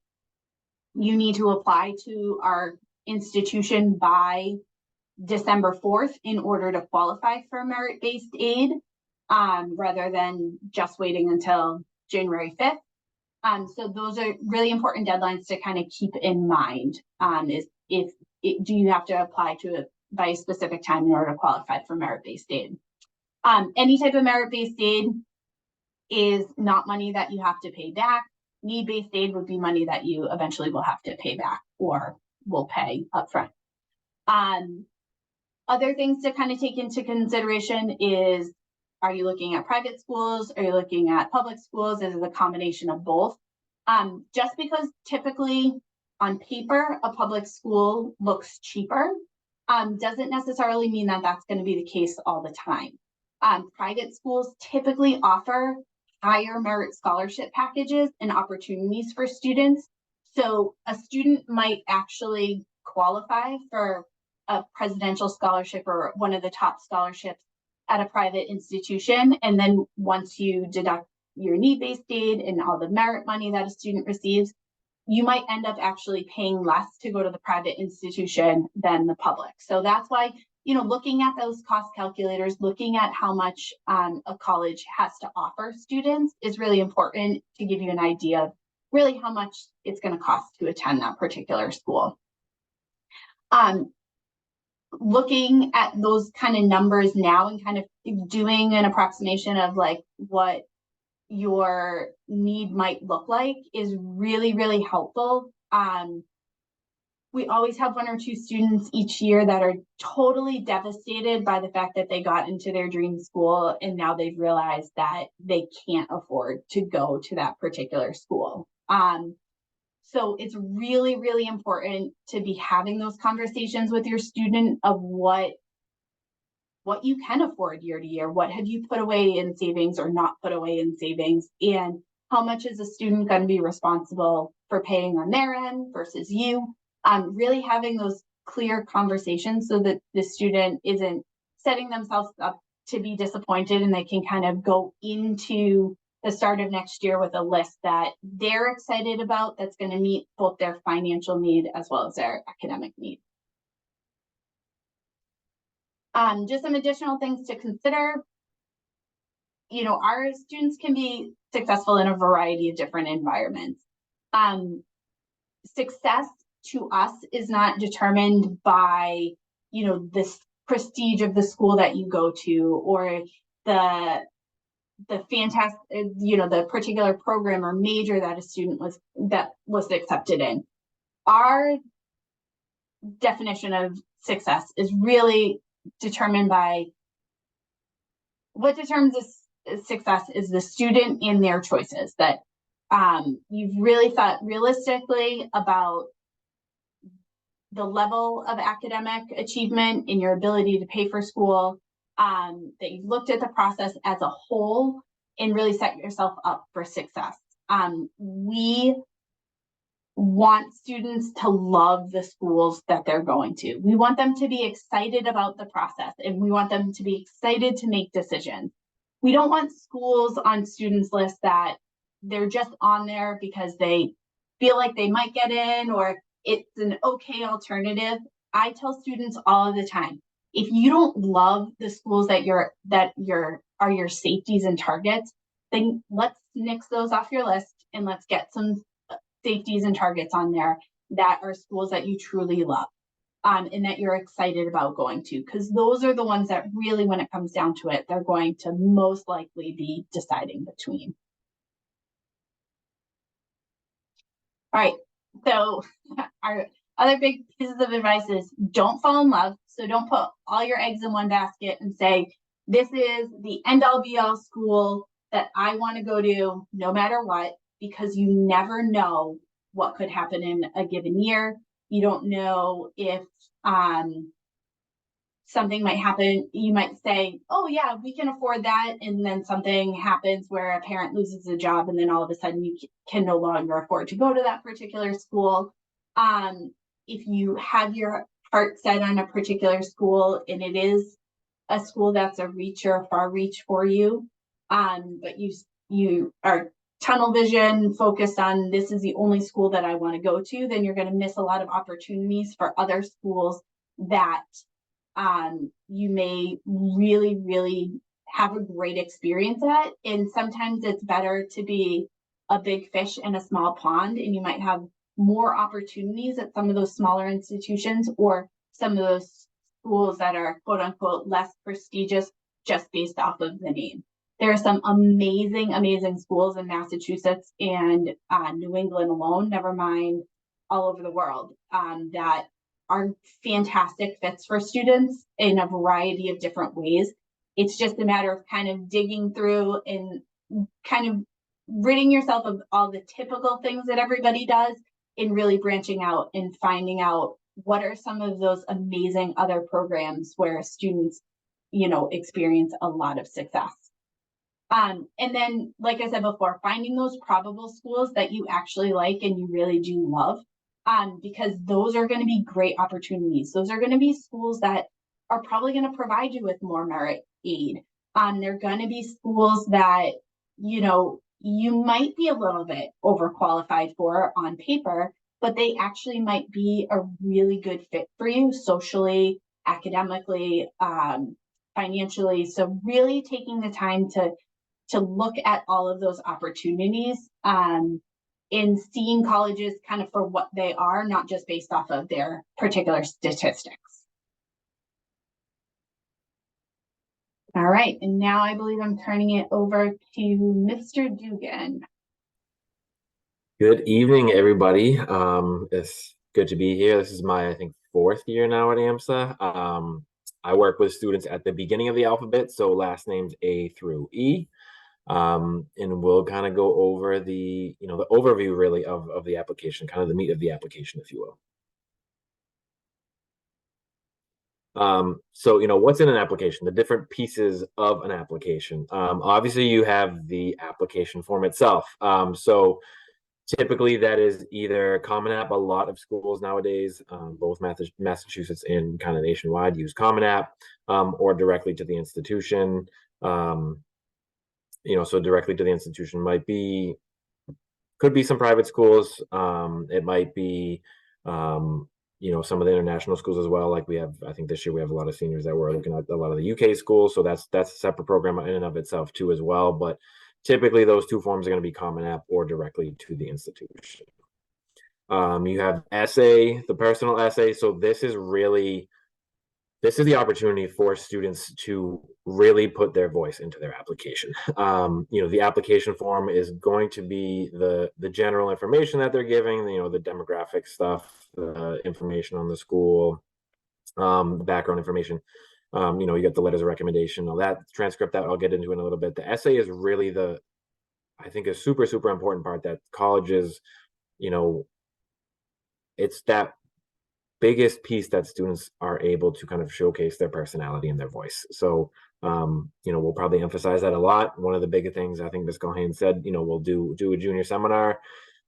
you need to apply to our institution by December 4th in order to qualify for merit-based aid, rather than just waiting until January 5th. So those are really important deadlines to kind of keep in mind. Do you have to apply to it by a specific time in order to qualify for merit-based aid? Any type of merit-based aid is not money that you have to pay back. Need-based aid would be money that you eventually will have to pay back or will pay upfront. Other things to kind of take into consideration is, are you looking at private schools? Are you looking at public schools? Is it a combination of both? Just because typically on paper, a public school looks cheaper, doesn't necessarily mean that that's going to be the case all the time. Private schools typically offer higher merit scholarship packages and opportunities for students. So a student might actually qualify for a presidential scholarship or one of the top scholarships at a private institution. And then once you deduct your need-based aid and all the merit money that a student receives, you might end up actually paying less to go to the private institution than the public. So that's why, you know, looking at those cost calculators, looking at how much a college has to offer students is really important to give you an idea of really how much it's going to cost to attend that particular school. Looking at those kind of numbers now and kind of doing an approximation of like what your need might look like is really, really helpful. We always have one or two students each year that are totally devastated by the fact that they got into their dream school and now they've realized that they can't afford to go to that particular school. So it's really, really important to be having those conversations with your student of what you can afford year to year. What have you put away in savings or not put away in savings? And how much is a student going to be responsible for paying on their end versus you? Really having those clear conversations so that the student isn't setting themselves up to be disappointed and they can kind of go into the start of next year with a list that they're excited about that's going to meet both their financial need as well as their academic need. Just some additional things to consider. You know, our students can be successful in a variety of different environments. Success to us is not determined by, you know, this prestige of the school that you go to or the fantastic, you know, the particular program or major that a student was accepted in. Our definition of success is really determined by what determines success is the student in their choices, that you've really thought realistically about the level of academic achievement and your ability to pay for school, that you've looked at the process as a whole and really set yourself up for success. We want students to love the schools that they're going to. We want them to be excited about the process and we want them to be excited to make decisions. We don't want schools on students' lists that they're just on there because they feel like they might get in, or it's an okay alternative. I tell students all of the time, if you don't love the schools that are your safeties and targets, then let's nix those off your list and let's get some safeties and targets on there that are schools that you truly love. And that you're excited about going to, because those are the ones that really, when it comes down to it, they're going to most likely be deciding between. All right, so our other big pieces of advice is don't fall in love. So don't put all your eggs in one basket and say, this is the end all be all school that I want to go to no matter what, because you never know what could happen in a given year. You don't know if something might happen. You might say, oh yeah, we can afford that. And then something happens where a parent loses a job and then all of a sudden you can no longer afford to go to that particular school. If you have your heart set on a particular school and it is a school that's a reach or a far reach for you, but you are tunnel vision focused on this is the only school that I want to go to, then you're going to miss a lot of opportunities for other schools that you may really, really have a great experience at. And sometimes it's better to be a big fish in a small pond, and you might have more opportunities at some of those smaller institutions or some of those schools that are quote unquote less prestigious just based off of the name. There are some amazing, amazing schools in Massachusetts and New England alone, never mind all over the world, that are fantastic fits for students in a variety of different ways. It's just a matter of kind of digging through and kind of ridding yourself of all the typical things that everybody does and really branching out and finding out what are some of those amazing other programs where students, experience a lot of success. And then, like I said before, finding those probable schools that you actually like and you really do love, because those are going to be great opportunities. Those are going to be schools that are probably going to provide you with more merit aid. They're going to be schools that, you might be a little bit overqualified for on paper, but they actually might be a really good fit for you socially, academically, financially. So really taking the time to look at all of those opportunities and seeing colleges kind of for what they are, not just based off of their particular statistics. All right, and now I believe I'm turning it over to Mr. Dugan. Good evening, everybody. It's good to be here. This is my, I think, 4th year now at AMSA. I work with students at the beginning of the alphabet, so last names A through E. And we'll kind of go over the, the overview really of the application, kind of the meat of the application, if you will. So, what's in an application, the different pieces of an application. Obviously you have the application form itself. So typically that is either Common App. A lot of schools nowadays, both Massachusetts and kind of nationwide, use Common App, or directly to the institution. So directly to the institution could be some private schools. It might be, some of the international schools as well. Like I think this year we have a lot of seniors that were looking at a lot of the UK schools. So that's a separate program in and of itself too as well. But typically those two forms are going to be Common App or directly to the institution. You have essay, the personal essay. So this is the opportunity for students to really put their voice into their application. The application form is going to be the general information that they're giving, the demographic stuff, the information on the school, the background information. You get the letters of recommendation, all that transcript that I'll get into in a little bit. The essay is really I think a super, super important part that colleges, it's that biggest piece that students are able to kind of showcase their personality and their voice. So, we'll probably emphasize that a lot. One of the bigger things I think Ms. Gohane said, we'll do a junior seminar,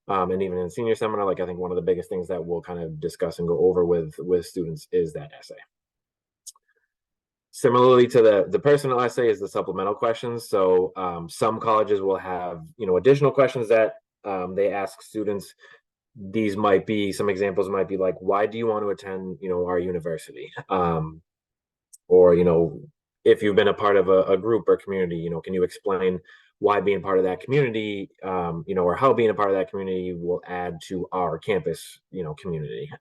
and even in a senior seminar, I think one of the biggest things that we'll kind of discuss and go over with students is that essay. Similarly to the personal essay is the supplemental questions. So some colleges will have, additional questions that they ask students. these might be some examples might be like, why do you want to attend, our university? Or, if you've been a part of a group or community, can you explain why being part of that community, or how being a part of that community will add to our campus, community.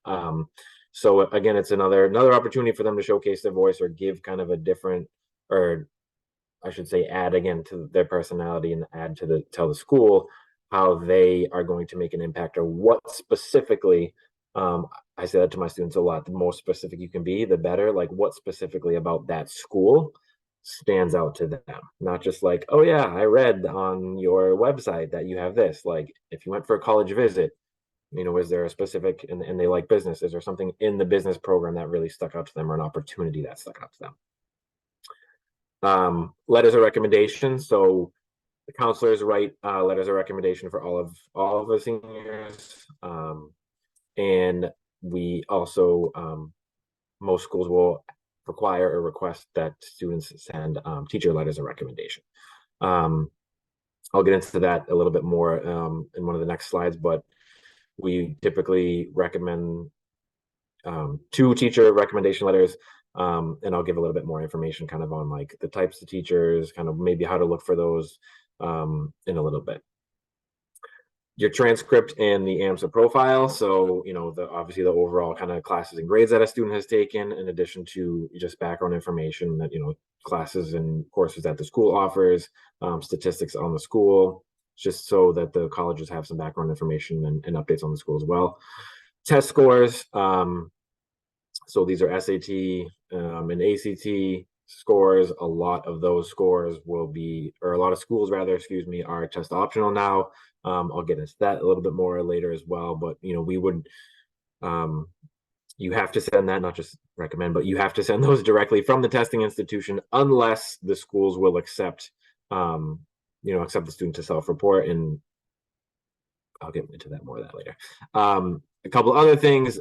So again, it's another opportunity for them to showcase their voice or give kind of a different, or I should say, add again to their personality and add to tell the school how they are going to make an impact, or what specifically. I say that to my students a lot. The more specific you can be, the better. Like, what specifically about that school stands out to them? Not just like, oh yeah, I read on your website that you have this. Like, if you went for a college visit, is there a specific, and they like business, is there something in the business program that really stuck out to them, or an opportunity that stuck out to them? Letters of recommendation. So the counselors write letters of recommendation for all of the seniors, and we also, most schools will require or request that students send teacher letters of recommendation. I'll get into that a little bit more in one of the next slides, but we typically recommend 2 teacher recommendation letters. And I'll give a little bit more information kind of on like the types of teachers, kind of maybe how to look for those in a little bit. Your transcript and the AMSA profile. So, obviously the overall kind of classes and grades that a student has taken, in addition to just background information that, classes and courses that the school offers, statistics on the school, just so that the colleges have some background information and updates on the school as well. Test scores. So these are SAT and ACT scores. A lot of those scores will be, or a lot of schools rather, are test optional now. I'll get into that a little bit more later as well. But we would, you have to send that, not just recommend, but you have to send those directly from the testing institution, unless the schools will accept, accept the student to self-report. And I'll get into that more of that later. A couple other things.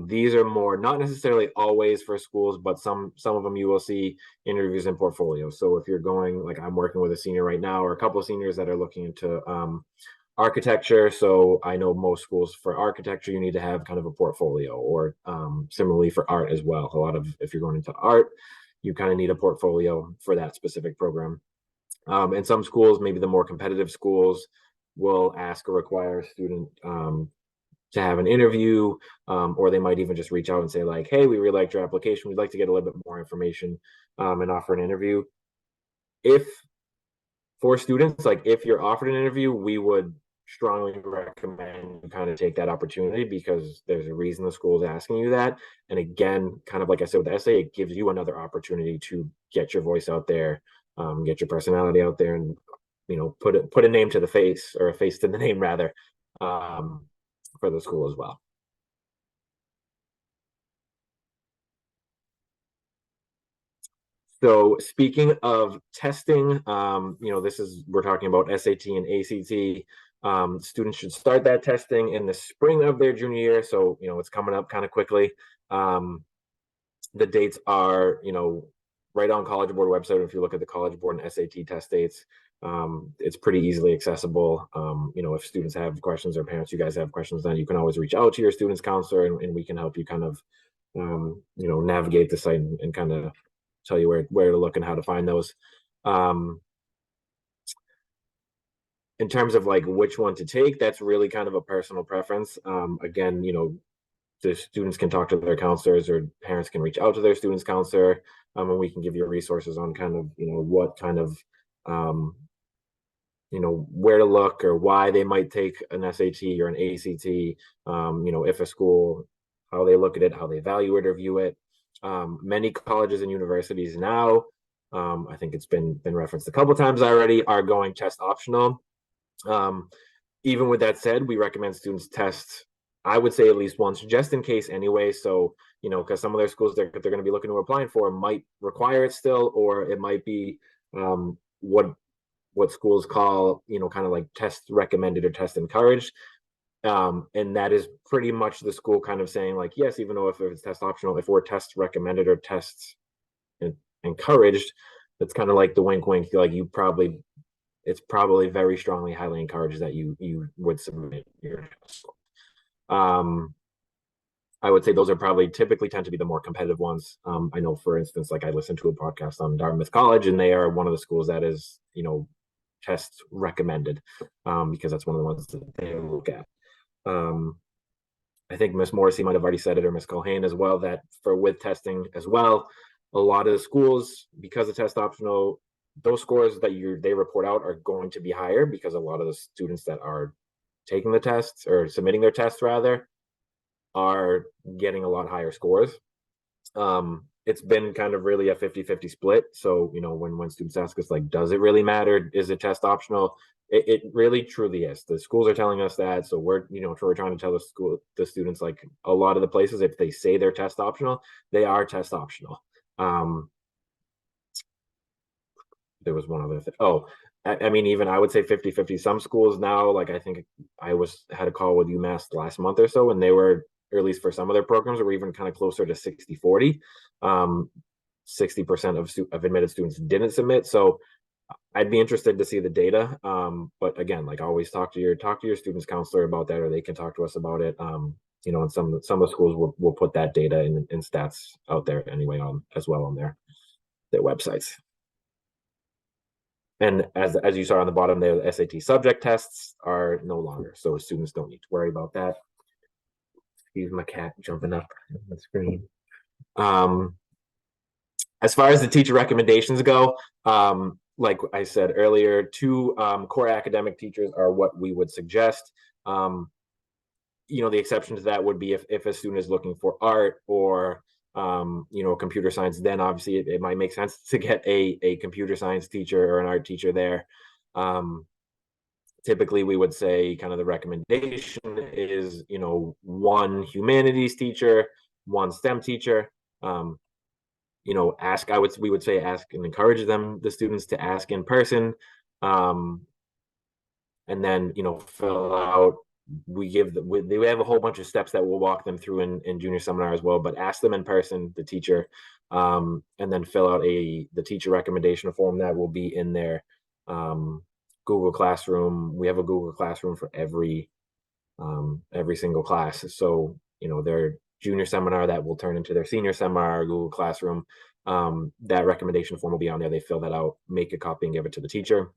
These are more, not necessarily always for schools, but some of them you will see interviews and portfolios. So if you're going, like I'm working with a senior right now, or a couple of seniors that are looking into architecture. So I know most schools for architecture, you need to have kind of a portfolio, or similarly for art as well. A lot of, if you're going into art, you kind of need a portfolio for that specific program. And some schools, maybe the more competitive schools, will ask or require a student to have an interview, or they might even just reach out and say like, hey, we really liked your application. We'd like to get a little bit more information and offer an interview. If for students, like if you're offered an interview, we would strongly recommend you kind of take that opportunity, because there's a reason the school is asking you that. And again, kind of like I said with the essay, it gives you another opportunity to get your voice out there, get your personality out there, and put a name to the face, or a face to the name rather, for the school as well. So speaking of testing, we're talking about SAT and ACT. Students should start that testing in the spring of their junior year. So, it's coming up kind of quickly. The dates are, right on College Board website. If you look at the College Board and SAT test dates, it's pretty easily accessible. If students have questions, or parents, you guys have questions, then you can always reach out to your student's counselor, and we can help you kind of, navigate the site and kind of tell you where to look and how to find those. In terms of like which one to take, that's really kind of a personal preference. Again, the students can talk to their counselors, or parents can reach out to their student's counselor, and we can give you resources on kind of, what kind of, where to look, or why they might take an SAT or an ACT, if a school, how they look at it, how they evaluate or view it. Many colleges and universities now, I think it's been referenced a couple times already, are going test optional. Even with that said, we recommend students test, I would say, at least once, just in case anyway. So, because some of their schools they're going to be looking to applying for might require it still, or it might be what schools call, kind of like test recommended or test encouraged. And that is pretty much the school kind of saying like, yes, even though if it's test optional, if we're test recommended or test encouraged, that's kind of like the wink wink, like it's probably very strongly highly encouraged that you would submit your test. I would say those are probably typically tend to be the more competitive ones. I know, for instance, like I listened to a podcast on Dartmouth College, and they are one of the schools that is, test recommended, because that's one of the ones that they look at. I think Miss Morrissey might have already said it, or Miss Culhane as well, that for with testing as well, a lot of the schools, because the test optional, those scores that they report out are going to be higher because a lot of the students that are taking the tests or submitting their tests rather are getting a lot higher scores. It's been kind of really a 50-50 split. So, when students ask us, like, does it really matter? Is it test optional? It really truly is. The schools are telling us that. So we're trying to tell the students, like, a lot of the places, if they say they're test optional, they are test optional. There was one other thing. Oh, I mean, even I would say 50-50. Some schools now, like I think I had a call with UMass last month or so, and they were, or at least for some of their programs, were even kind of closer to 60-40. 60% of admitted students didn't submit. So I'd be interested to see the data. But again, like, always talk to your students counselor about that, or they can talk to us about it. And some of the schools will put that data in stats out there anyway, as well on their websites. And as you saw on the bottom there, the SAT subject tests are no longer, so students don't need to worry about that. Excuse my cat jumping up on the screen. As far as the teacher recommendations go, like I said earlier, 2 core academic teachers are what we would suggest. The exception to that would be if a student is looking for art or computer science, then obviously it might make sense to get a computer science teacher or an art teacher there. Typically we would say kind of the recommendation is, 1 humanities teacher, 1 STEM teacher. We would say ask and encourage the students to ask in person. And then, fill out, we have a whole bunch of steps that we'll walk them through in junior seminar as well, but ask them in person, the teacher, and then fill out the teacher recommendation form that will be in their Google Classroom. We have a Google Classroom for every single class. So, their junior seminar that will turn into their senior seminar, Google Classroom, that recommendation form will be on there. They fill that out, make a copy, and give it to the teacher.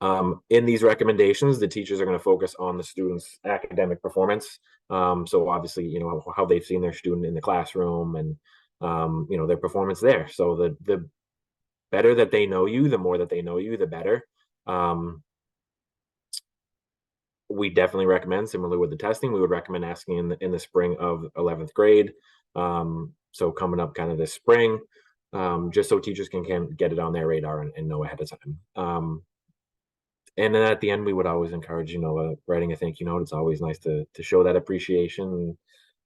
In these recommendations, the teachers are going to focus on the student's academic performance. So obviously, how they've seen their student in the classroom and, their performance there. So the better that they know you, the more that they know you, the better. We definitely recommend, similarly with the testing, we would recommend asking in the spring of 11th grade. So coming up kind of this spring, just so teachers can get it on their radar and know ahead of time. And then at the end, we would always encourage, writing a thank you note. It's always nice to show that appreciation.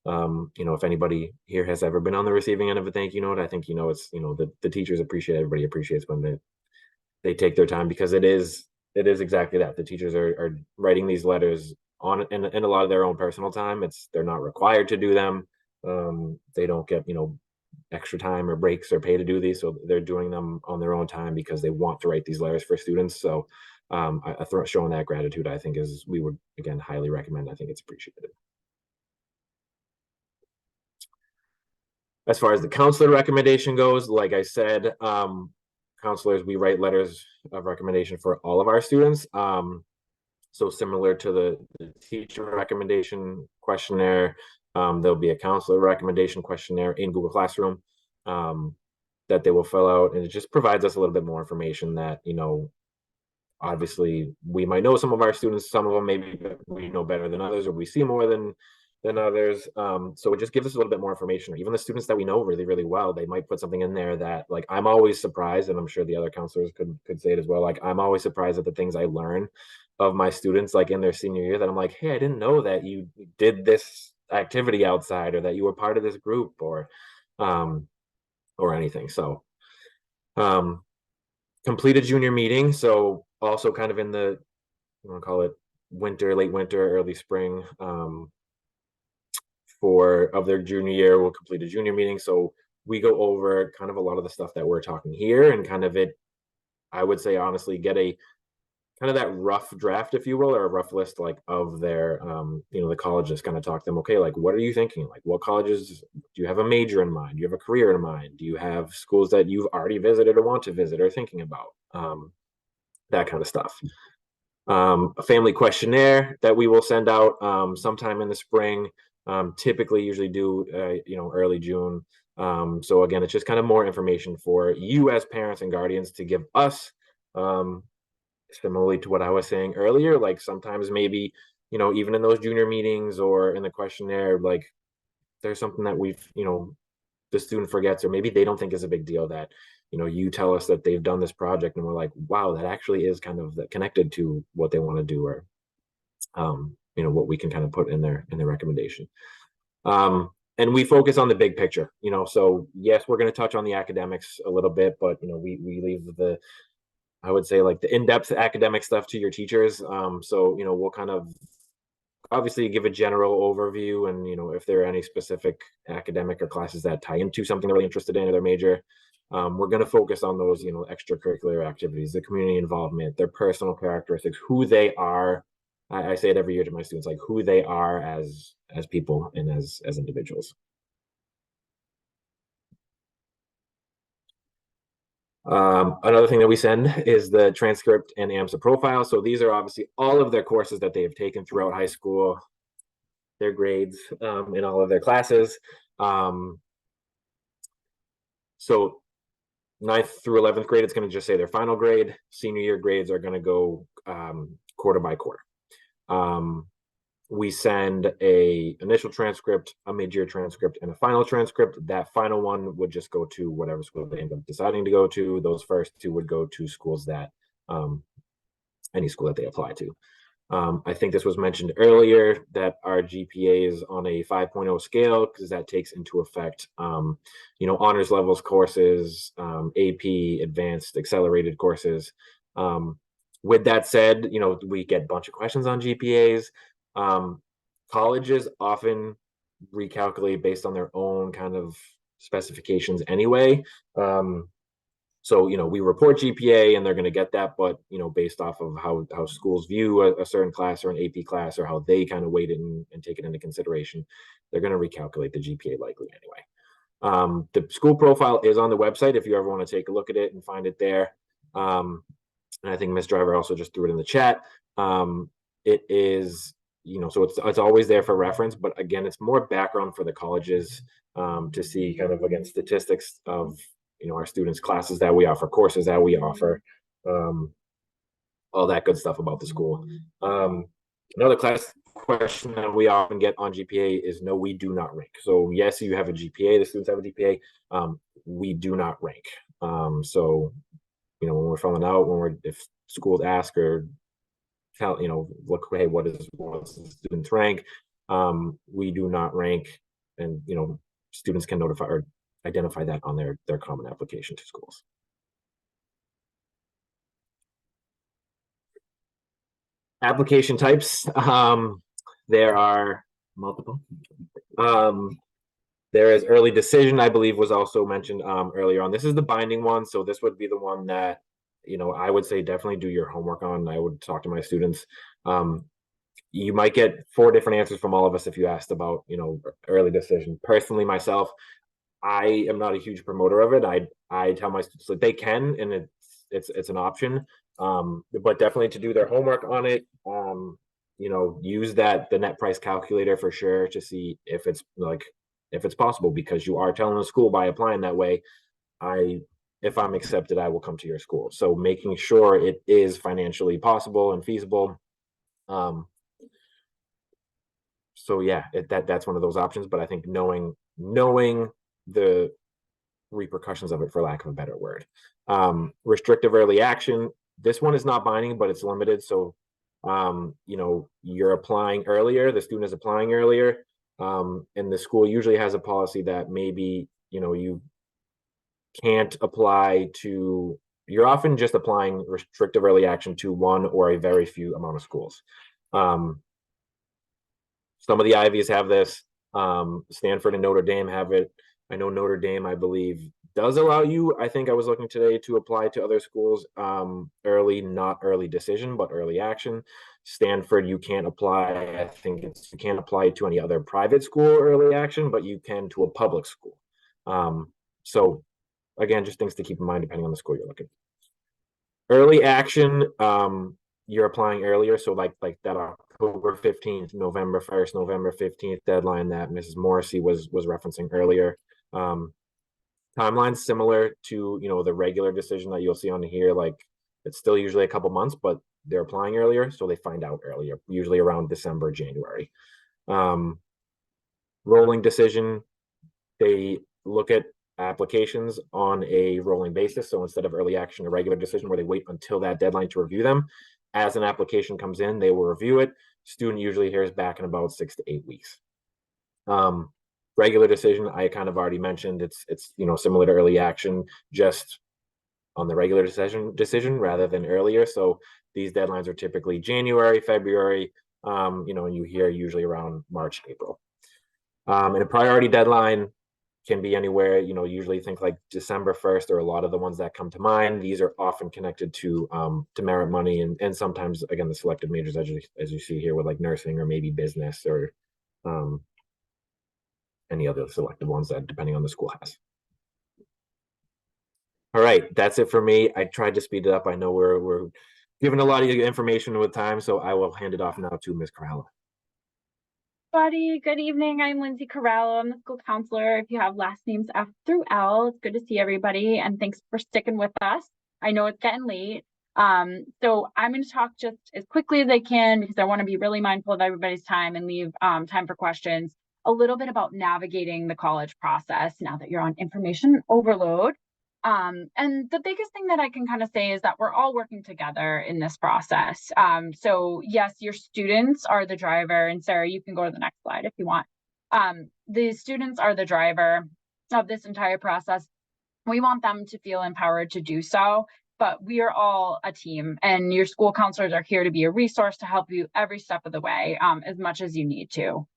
If anybody here has ever been on the receiving end of a thank you note, I think, it's, the teachers appreciate, everybody appreciates when they take their time, because it is exactly that. The teachers are writing these letters in a lot of their own personal time. They're not required to do them. They don't get, extra time or breaks or pay to do these. So they're doing them on their own time because they want to write these letters for students. So showing that gratitude, I think, we would, again, highly recommend. I think it's appreciated. As far as the counselor recommendation goes, like I said, counselors, we write letters of recommendation for all of our students. So similar to the teacher recommendation questionnaire, there'll be a counselor recommendation questionnaire in Google Classroom that they will fill out, and it just provides us a little bit more information that, obviously we might know some of our students, some of them maybe we know better than others, or we see more than others. So it just gives us a little bit more information. Even the students that we know really, really well, they might put something in there that, like, I'm always surprised, and I'm sure the other counselors could say it as well. Like, I'm always surprised at the things I learn of my students, like in their senior year, that I'm like, hey, I didn't know that you did this activity outside, or that you were part of this group, or anything. So completed junior meeting. So also kind of in the, you want to call it late winter, early spring, of their junior year, we'll complete a junior meeting. So we go over kind of a lot of the stuff that we're talking here, and kind of I would say honestly, get a kind of that rough draft, if you will, or a rough list like of their the colleges, kind of talk to them, okay, like what are you thinking, like what colleges do you have a major in mind, do you have a career in mind, do you have schools that you've already visited or want to visit or thinking about, that kind of stuff. A family questionnaire that we will send out sometime in the spring, typically usually do early June. So again, it's just kind of more information for you as parents and guardians to give us, similarly to what I was saying earlier, like sometimes maybe, even in those junior meetings or in the questionnaire, like there's something that the student forgets, or maybe they don't think is a big deal, that, you tell us that they've done this project and we're like, wow, that actually is kind of connected to what they want to do, or, what we can kind of put in their recommendation. And we focus on the big picture, so yes, we're going to touch on the academics a little bit, but, we leave I would say, like the in-depth academic stuff to your teachers. So, we'll kind of obviously give a general overview, and, if there are any specific academic or classes that tie into something they're really interested in or their major, we're going to focus on those, extracurricular activities, the community involvement, their personal characteristics, who they are. I say it every year to my students, like who they are as people and as individuals. Another thing that we send is the transcript and AMSA profile. So these are obviously all of their courses that they have taken throughout high school, their grades in all of their classes. So 9th through 11th grade, it's going to just say their final grade. Senior year grades are going to go quarter by quarter. We send a initial transcript, a mid-year transcript, and a final transcript. That final one would just go to whatever school they end up deciding to go to. Those first two would go to schools that, any school that they apply to. I think this was mentioned earlier that our GPA is on a 5.0 scale, because that takes into effect, honors levels courses, AP, advanced, accelerated courses. With that said, we get a bunch of questions on GPAs. Colleges often recalculate based on their own kind of specifications anyway. So, we report GPA and they're going to get that, but, based off of how schools view a certain class or an AP class, or how they kind of weight it and take it into consideration, they're going to recalculate the GPA likely anyway. The school profile is on the website if you ever want to take a look at it and find it there. And I think Ms. Driver also just threw it in the chat. It is, so it's always there for reference, but again, it's more background for the colleges to see kind of, again, statistics of, our students' classes that we offer, courses that we offer, all that good stuff about the school. Another class question that we often get on GPA is, no, we do not rank. So yes, you have a GPA, the students have a GPA, we do not rank. So, when we're filling out, if schools ask or tell, look, hey, what's the student's rank? We do not rank, and, students can notify or identify that on their common application to schools. Application types, there are multiple. There is early decision, I believe was also mentioned earlier on. This is the binding one, so this would be the one that, I would say definitely do your homework on. I would talk to my students. You might get 4 different answers from all of us if you asked about, early decision. Personally, myself, I am not a huge promoter of it. I tell my students that they can, and it's an option, but definitely to do their homework on it. Use the net price calculator for sure to see if it's possible, because you are telling the school by applying that way, if I'm accepted, I will come to your school. So making sure it is financially possible and feasible. So yeah, that's one of those options, but I think knowing the repercussions of it, for lack of a better word. Restrictive early action. This one is not binding, but it's limited. So, you're applying earlier, the student is applying earlier, and the school usually has a policy that maybe, you can't apply to, you're often just applying restrictive early action to one or a very few amount of schools. Some of the Ivies have this, Stanford and Notre Dame have it. I know Notre Dame, I believe, does allow you, I think I was looking today, to apply to other schools early, not early decision, but early action. Stanford, you can't apply. I think you can't apply to any other private school early action, but you can to a public school. So again, just things to keep in mind depending on the school you're looking. Early action, you're applying earlier, so like that October 15th, November 1st, November 15th deadline that Mrs. Morrissey was referencing earlier. Timeline similar to, you know, the regular decision that you'll see on here. Like, it's still usually a couple months, but they're applying earlier, so they find out earlier, usually around December, January. Rolling decision, they look at applications on a rolling basis. So instead of early action, a regular decision where they wait until that deadline to review them. As an application comes in, they will review it. Student usually hears back in about 6 to 8 weeks. Regular decision, I kind of already mentioned, it's you know, similar to early action, just on the regular decision rather than earlier. So these deadlines are typically January, February, you know, and you hear usually around March, April. And a priority deadline can be anywhere, you know, usually think like December 1st, or a lot of the ones that come to mind. These are often connected to merit money, and sometimes, again, the selected majors, as you see here, with like nursing or maybe business or any other selected ones that depending on the school has. All right, that's it for me. I tried to speed it up. I know we're giving a lot of information with time, so I will hand it off now to Ms. Corralo. Buddy, good evening. I'm Lindsay Corralo. I'm the school counselor. If you have last names F through L, it's good to see everybody, and thanks for sticking with us. I know it's getting late. So I'm going to talk just as quickly as I can because I want to be really mindful of everybody's time and leave time for questions. A little bit about navigating the college process now that you're on information overload. And the biggest thing that I can kind of say is that we're all working together in this process. So yes, your students are the driver, and Sarah, you can go to the next slide if you want. The students are the driver of this entire process. We want them to feel empowered to do so, but we are all a team, and your school counselors are here to be a resource to help you every step of the way, as much as you need to.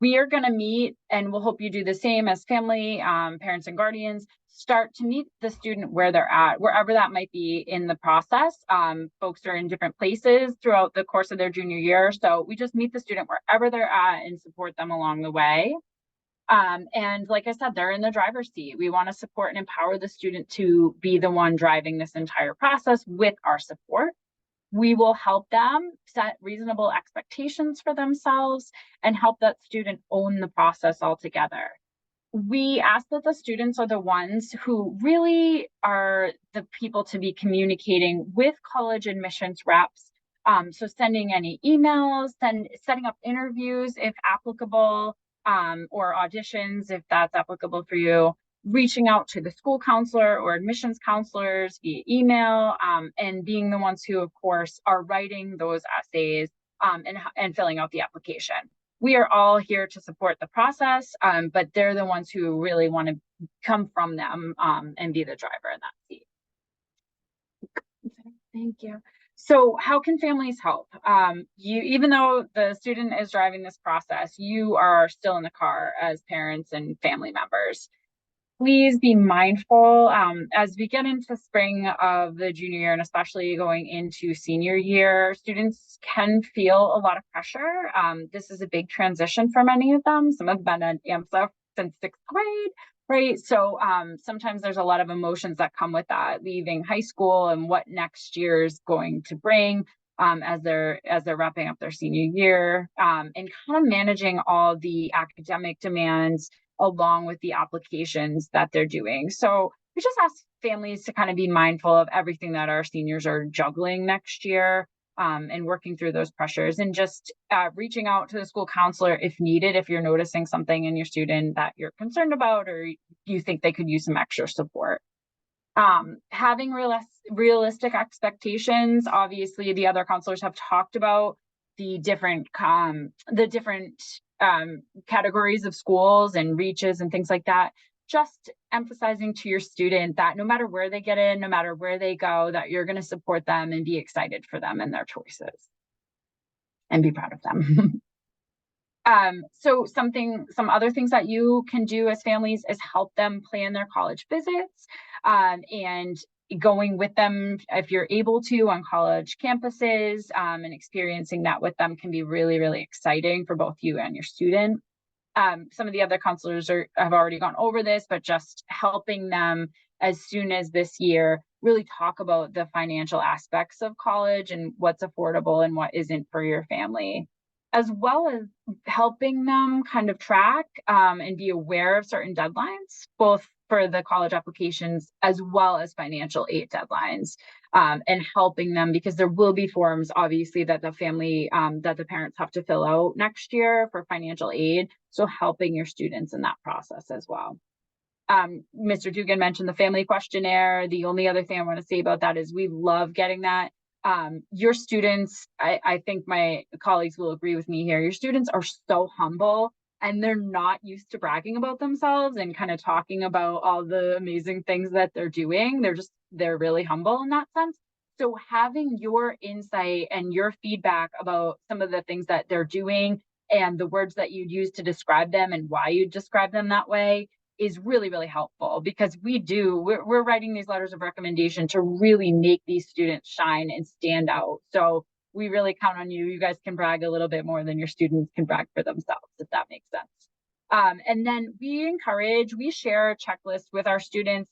We are going to meet, and we'll hope you do the same as family, parents and guardians, start to meet the student where they're at, wherever that might be in the process. Folks are in different places throughout the course of their junior year. So we just meet the student wherever they're at and support them along the way. And like I said, they're in the driver's seat. We want to support and empower the student to be the one driving this entire process with our support. We will help them set reasonable expectations for themselves and help that student own the process altogether. We ask that the students are the ones who really are the people to be communicating with college admissions reps. So sending any emails, setting up interviews if applicable, or auditions if that's applicable for you, reaching out to the school counselor or admissions counselors via email, and being the ones who, of course, are writing those essays and filling out the application. We are all here to support the process, but they're the ones who really want to come from them and be the driver in that seat. Thank you. So how can families help? Even though the student is driving this process, you are still in the car as parents and family members. Please be mindful as we get into spring of the junior year, and especially going into senior year, students can feel a lot of pressure. This is a big transition for many of them. Some have been at AMSA since 6th grade, right? So sometimes there's a lot of emotions that come with that, leaving high school and what next year is going to bring as they're wrapping up their senior year, and kind of managing all the academic demands along with the applications that they're doing. So we just ask families to kind of be mindful of everything that our seniors are juggling next year, and working through those pressures, and just reaching out to the school counselor if needed, if you're noticing something in your student that you're concerned about or you think they could use some extra support. Having realistic expectations. Obviously, the other counselors have talked about the different categories of schools and reaches and things like that. Just emphasizing to your student that no matter where they get in, no matter where they go, that you're going to support them and be excited for them and their choices and be proud of them. So some other things that you can do as families is help them plan their college visits, and going with them if you're able to on college campuses, and experiencing that with them can be really, really exciting for both you and your student. Some of the other counselors have already gone over this, but just helping them as soon as this year really talk about the financial aspects of college and what's affordable and what isn't for your family, as well as helping them kind of track and be aware of certain deadlines, both for the college applications as well as financial aid deadlines, and helping them, because there will be forms, obviously, that the family, that the parents have to fill out next year for financial aid. So helping your students in that process as well. Mr. Dugan mentioned the family questionnaire. The only other thing I want to say about that is we love getting that. Your students, I think my colleagues will agree with me here, your students are so humble and they're not used to bragging about themselves and kind of talking about all the amazing things that they're doing. They're really humble in that sense. So having your insight and your feedback about some of the things that they're doing and the words that you'd use to describe them and why you describe them that way is really, really helpful, because we're writing these letters of recommendation to really make these students shine and stand out. So we really count on you. You guys can brag a little bit more than your students can brag for themselves, if that makes sense. And then we share a checklist with our students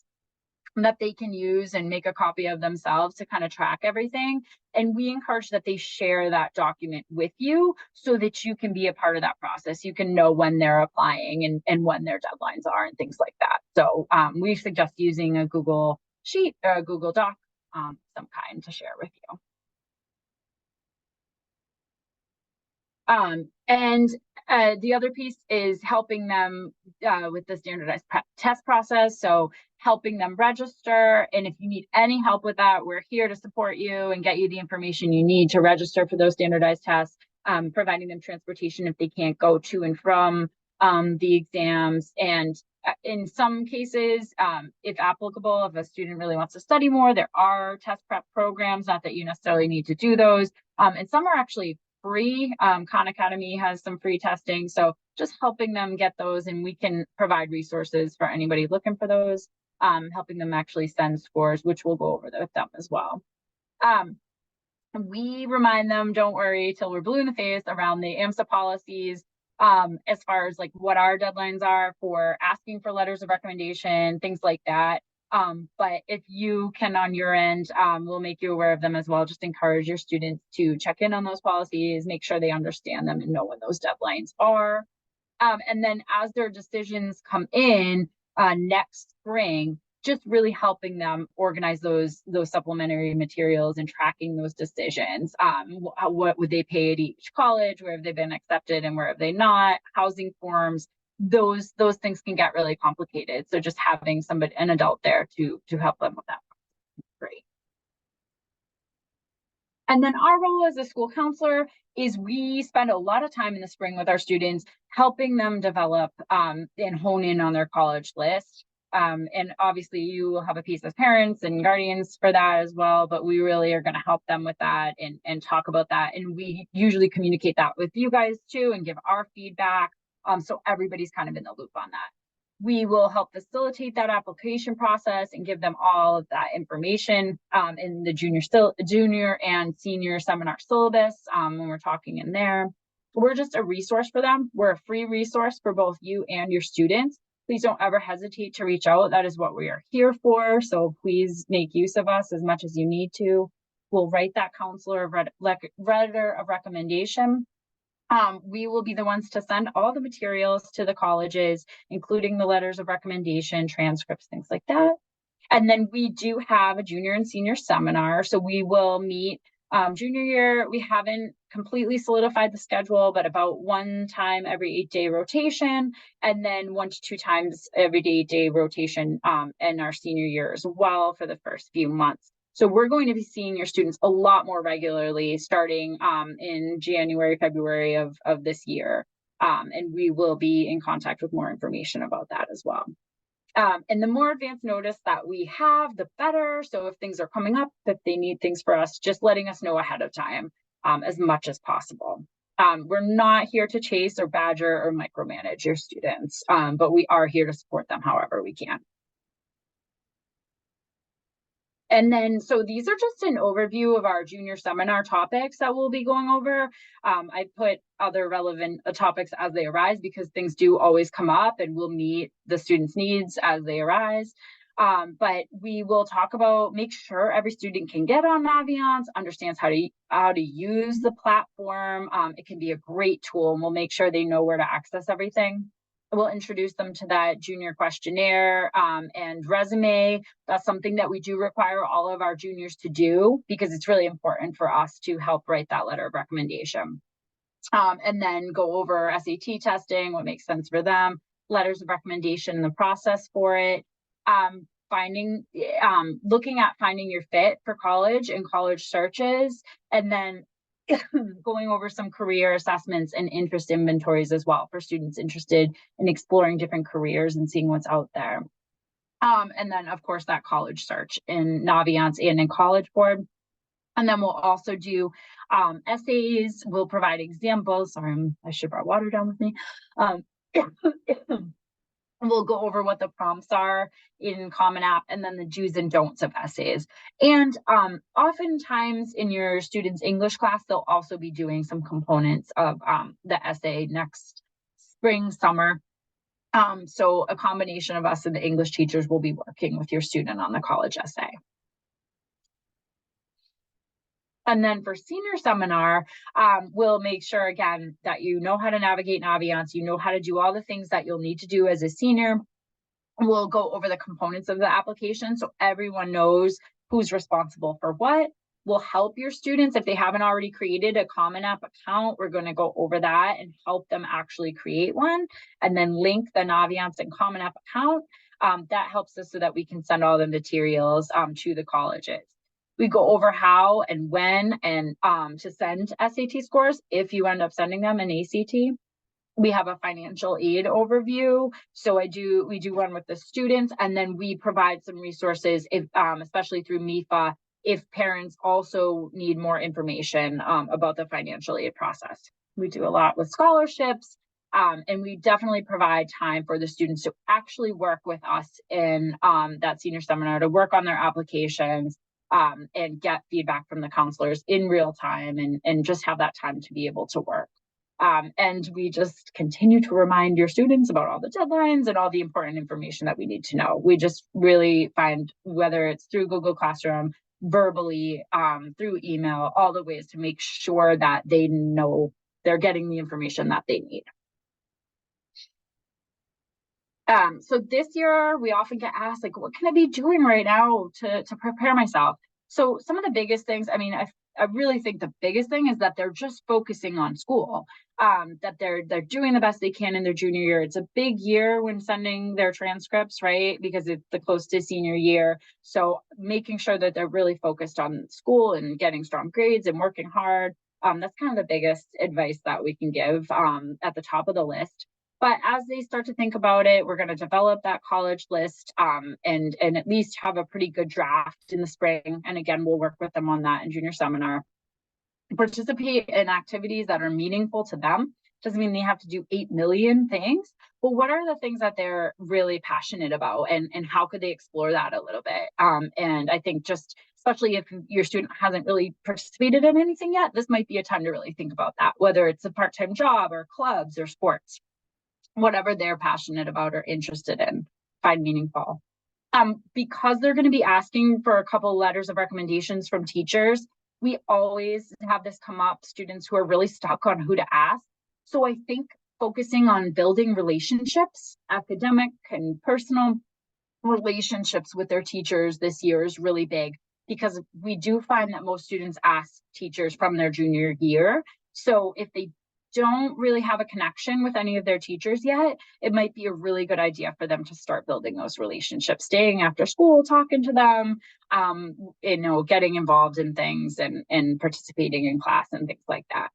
that they can use and make a copy of themselves to kind of track everything. And we encourage that they share that document with you so that you can be a part of that process. You can know when they're applying and when their deadlines are and things like that. So we suggest using a Google Sheet or a Google Doc, some kind, to share with you. And the other piece is helping them with the standardized test process. So helping them register. And if you need any help with that, we're here to support you and get you the information you need to register for those standardized tests, providing them transportation if they can't go to and from the exams. And in some cases, if applicable, if a student really wants to study more, there are test prep programs, not that you necessarily need to do those. And some are actually free. Khan Academy has some free testing. So just helping them get those, and we can provide resources for anybody looking for those, helping them actually send scores, which we'll go over with them as well. We remind them, don't worry till we're blue in the face, around the AMSA policies, as far as like what our deadlines are for asking for letters of recommendation, things like that. But if you can on your end, we'll make you aware of them as well. Just encourage your students to check in on those policies, make sure they understand them and know when those deadlines are. And then as their decisions come in next spring, just really helping them organize those supplementary materials and tracking those decisions. What would they pay at each college? Where have they been accepted and where have they not? Housing forms. Those things can get really complicated. So just having an adult there to help them with that is great. And then our role as a school counselor is we spend a lot of time in the spring with our students, helping them develop and hone in on their college list. And obviously you will have a piece as parents and guardians for that as well, but we really are going to help them with that and talk about that. And we usually communicate that with you guys too and give our feedback. So everybody's kind of in the loop on that. We will help facilitate that application process and give them all of that information in the junior and senior seminar syllabus when we're talking in there. We're just a resource for them. We're a free resource for both you and your students. Please don't ever hesitate to reach out. That is what we are here for. So please make use of us as much as you need to. We'll write that counselor letter of recommendation. We will be the ones to send all the materials to the colleges, including the letters of recommendation, transcripts, things like that. And then we do have a junior and senior seminar. So we will meet junior year. We haven't completely solidified the schedule, but about one time every 8-day rotation, and then 1 to 2 times every 8-day rotation in our senior year as well for the first few months. So we're going to be seeing your students a lot more regularly starting in January, February of this year. And we will be in contact with more information about that as well. And the more advanced notice that we have, the better. So if things are coming up, if they need things for us, just letting us know ahead of time as much as possible. We're not here to chase or badger or micromanage your students, but we are here to support them however we can. And then, so these are just an overview of our junior seminar topics that we'll be going over. I put other relevant topics as they arise because things do always come up and we'll meet the students' needs as they arise. But we will talk about, make sure every student can get on Naviance, understands how to use the platform. It can be a great tool and we'll make sure they know where to access everything. We'll introduce them to that junior questionnaire and resume. That's something that we do require all of our juniors to do because it's really important for us to help write that letter of recommendation. And then go over SAT testing, what makes sense for them, letters of recommendation, the process for it, looking at finding your fit for college and college searches, and then going over some career assessments and interest inventories as well for students interested in exploring different careers and seeing what's out there. And then of course that college search in Naviance and in College Board. And then we'll also do essays. We'll provide examples. Sorry, I should have brought water down with me. We'll go over what the prompts are in Common App and then the do's and don'ts of essays. And oftentimes in your students' English class, they'll also be doing some components of the essay next spring, summer. So a combination of us and the English teachers will be working with your student on the college essay. And then for senior seminar, we'll make sure again that you know how to navigate Naviance, you know how to do all the things that you'll need to do as a senior. We'll go over the components of the application so everyone knows who's responsible for what. We'll help your students if they haven't already created a Common App account. We're going to go over that and help them actually create one and then link the Naviance and Common App account. That helps us so that we can send all the materials to the colleges. We go over how and when and to send SAT scores if you end up sending them an ACT. We have a financial aid overview. So we do one with the students, and then we provide some resources, if especially through MIFA, if parents also need more information about the financial aid process. We do a lot with scholarships, and we definitely provide time for the students to actually work with us in that senior seminar, to work on their applications, and get feedback from the counselors in real time and just have that time to be able to work. And we just continue to remind your students about all the deadlines and all the important information that we need to know. We just really find, whether it's through Google Classroom, verbally, through email, all the ways to make sure that they know they're getting the information that they need. So this year we often get asked, like, what can I be doing right now to prepare myself? So some of the biggest things, I mean, I really think the biggest thing is that they're just focusing on school, that they're doing the best they can in their junior year. It's a big year when sending their transcripts, right? Because it's the close to senior year. So making sure that they're really focused on school and getting strong grades and working hard. That's kind of the biggest advice that we can give at the top of the list. But as they start to think about it, we're going to develop that college list and at least have a pretty good draft in the spring. And again, we'll work with them on that in junior seminar. Participate in activities that are meaningful to them. Doesn't mean they have to do 8 million things, but what are the things that they're really passionate about, and how could they explore that a little bit? And I think just, especially if your student hasn't really participated in anything yet, this might be a time to really think about that, whether it's a part-time job or clubs or sports. Whatever they're passionate about or interested in, find meaningful. Because they're going to be asking for a couple letters of recommendations from teachers, we always have this come up, students who are really stuck on who to ask. So I think focusing on building relationships, academic and personal relationships with their teachers this year is really big, because we do find that most students ask teachers from their junior year. So if they don't really have a connection with any of their teachers yet, it might be a really good idea for them to start building those relationships, staying after school, talking to them, getting involved in things and participating in class and things like that.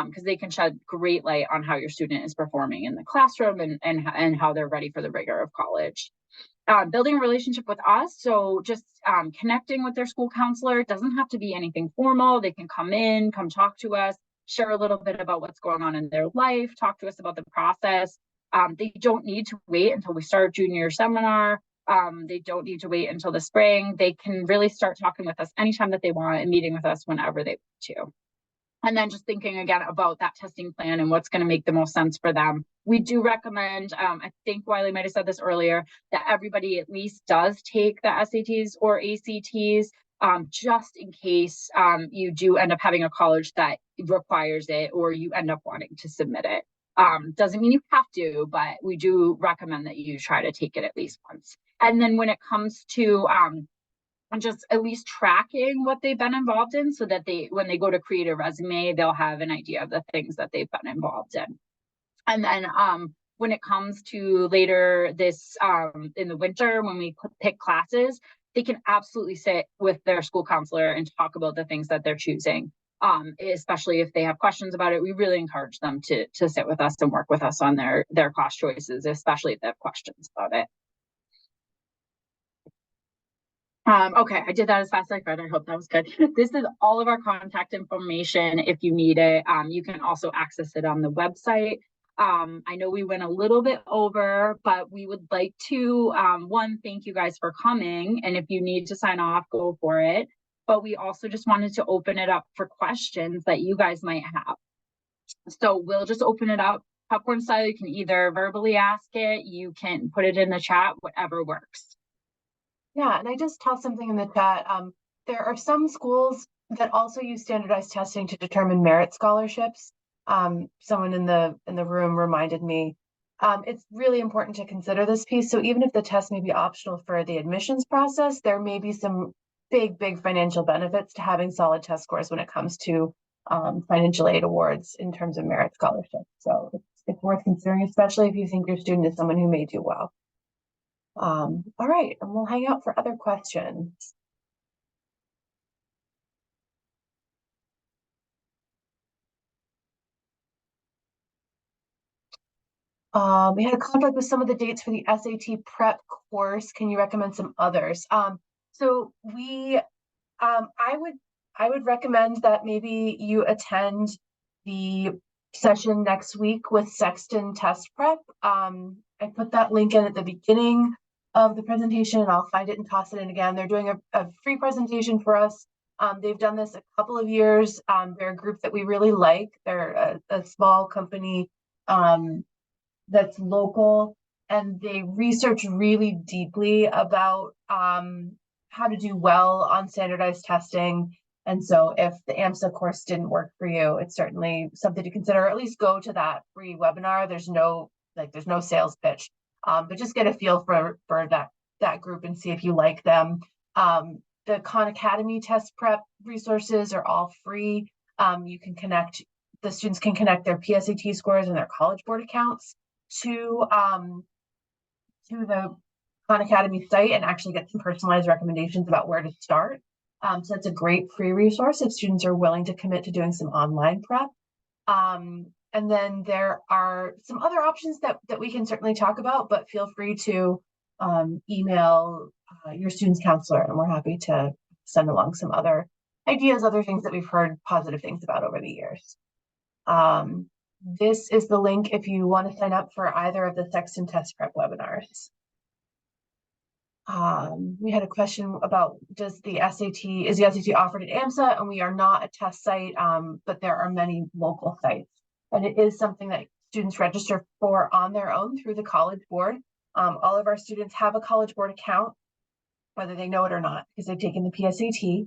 Because they can shed great light on how your student is performing in the classroom and how they're ready for the rigor of college. Building a relationship with us, so just connecting with their school counselor. It doesn't have to be anything formal. They can come in, come talk to us. share a little bit about what's going on in their life, talk to us about the process. They don't need to wait until we start junior seminar. They don't need to wait until the spring. They can really start talking with us anytime that they want and meeting with us whenever they want to. And then just thinking again about that testing plan and what's going to make the most sense for them. We do recommend, I think Wiley might have said this earlier, that everybody at least does take the SATs or ACTs, just in case you do end up having a college that requires it or you end up wanting to submit it. Doesn't mean you have to, but we do recommend that you try to take it at least once. And then when it comes to and just at least tracking what they've been involved in so that when they go to create a resume, they'll have an idea of the things that they've been involved in. And then when it comes to later this in the winter, when we pick classes, they can absolutely sit with their school counselor and talk about the things that they're choosing. Especially if they have questions about it, we really encourage them to sit with us and work with us on their class choices, especially if they have questions about it. Okay, I did that as fast as I could. I hope that was good. This is all of our contact information if you need it. You can also access it on the website. I know we went a little bit over, but we would like to, one, thank you guys for coming. And if you need to sign off, go for it. But we also just wanted to open it up for questions that you guys might have. So we'll just open it up popcorn style. You can either verbally ask it, you can put it in the chat, whatever works. Yeah, and I just tossed something in the chat. There are some schools that also use standardized testing to determine merit scholarships. Someone in the room reminded me. It's really important to consider this piece. So even if the test may be optional for the admissions process, there may be some big financial benefits to having solid test scores when it comes to financial aid awards in terms of merit scholarships. So it's worth considering, especially if you think your student is someone who may do well. All right, and we'll hang out for other questions. We had a conflict with some of the dates for the SAT prep course. Can you recommend some others? So we, I would recommend that maybe you attend the session next week with Sexton Test Prep. I put that link in at the beginning of the presentation, and I'll find it and toss it in again. They're doing a free presentation for us. They've done this a couple of years. They're a group that we really like. They're a small company that's local, and they research really deeply about how to do well on standardized testing. And so if the AMSA course didn't work for you, it's certainly something to consider, or at least go to that free webinar. There's no sales pitch, but just get a feel for that group and see if you like them. The Khan Academy test prep resources are all free. The students can connect their PSAT scores and their College Board accounts to the Khan Academy site and actually get some personalized recommendations about where to start. So that's a great free resource if students are willing to commit to doing some online prep. And then there are some other options that we can certainly talk about, but feel free to email your student's counselor, and we're happy to send along some other ideas, other things that we've heard positive things about over the years. This is the link if you want to sign up for either of the Sexton Test Prep webinars. We had a question about is the SAT offered at AMSA? And we are not a test site, but there are many local sites. And it is something that students register for on their own through the College Board. All of our students have a College Board account, whether they know it or not, because they've taken the PSAT.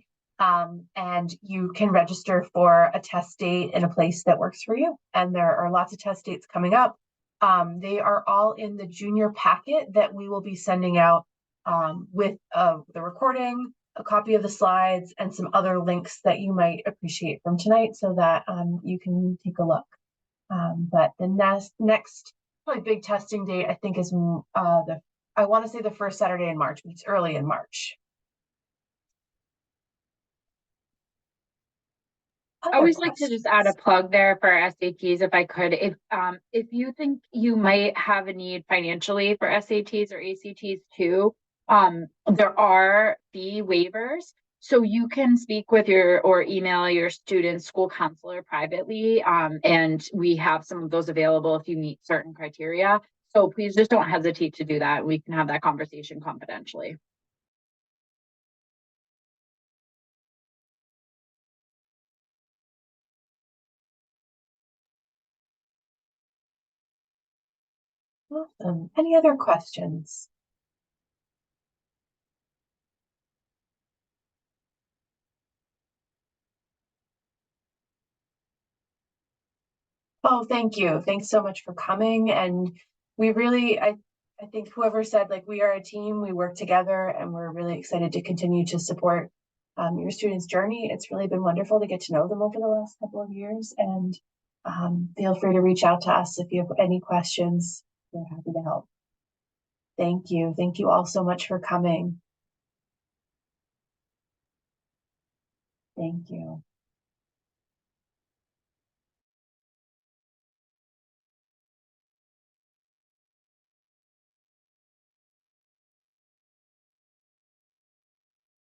And you can register for a test date in a place that works for you. And there are lots of test dates coming up. They are all in the junior packet that we will be sending out with the recording, a copy of the slides, and some other links that you might appreciate from tonight so that you can take a look. But the next really big testing date, I think, is I want to say the first Saturday in March, but it's early in March. I always like to just add a plug there for SATs if I could. If you think you might have a need financially for SATs or ACTs too, there are fee waivers. So you can speak with or email your student's school counselor privately, and we have some of those available if you meet certain criteria. So please just don't hesitate to do that. We can have that conversation confidentially. Awesome. Any other questions? Oh, thank you. Thanks so much for coming. And we really, I think whoever said, like, we are a team, we work together, and we're really excited to continue to support your students' journey. It's really been wonderful to get to know them over the last couple of years. And feel free to reach out to us if you have any questions. We're happy to help. Thank you. Thank you all so much for coming. Thank you.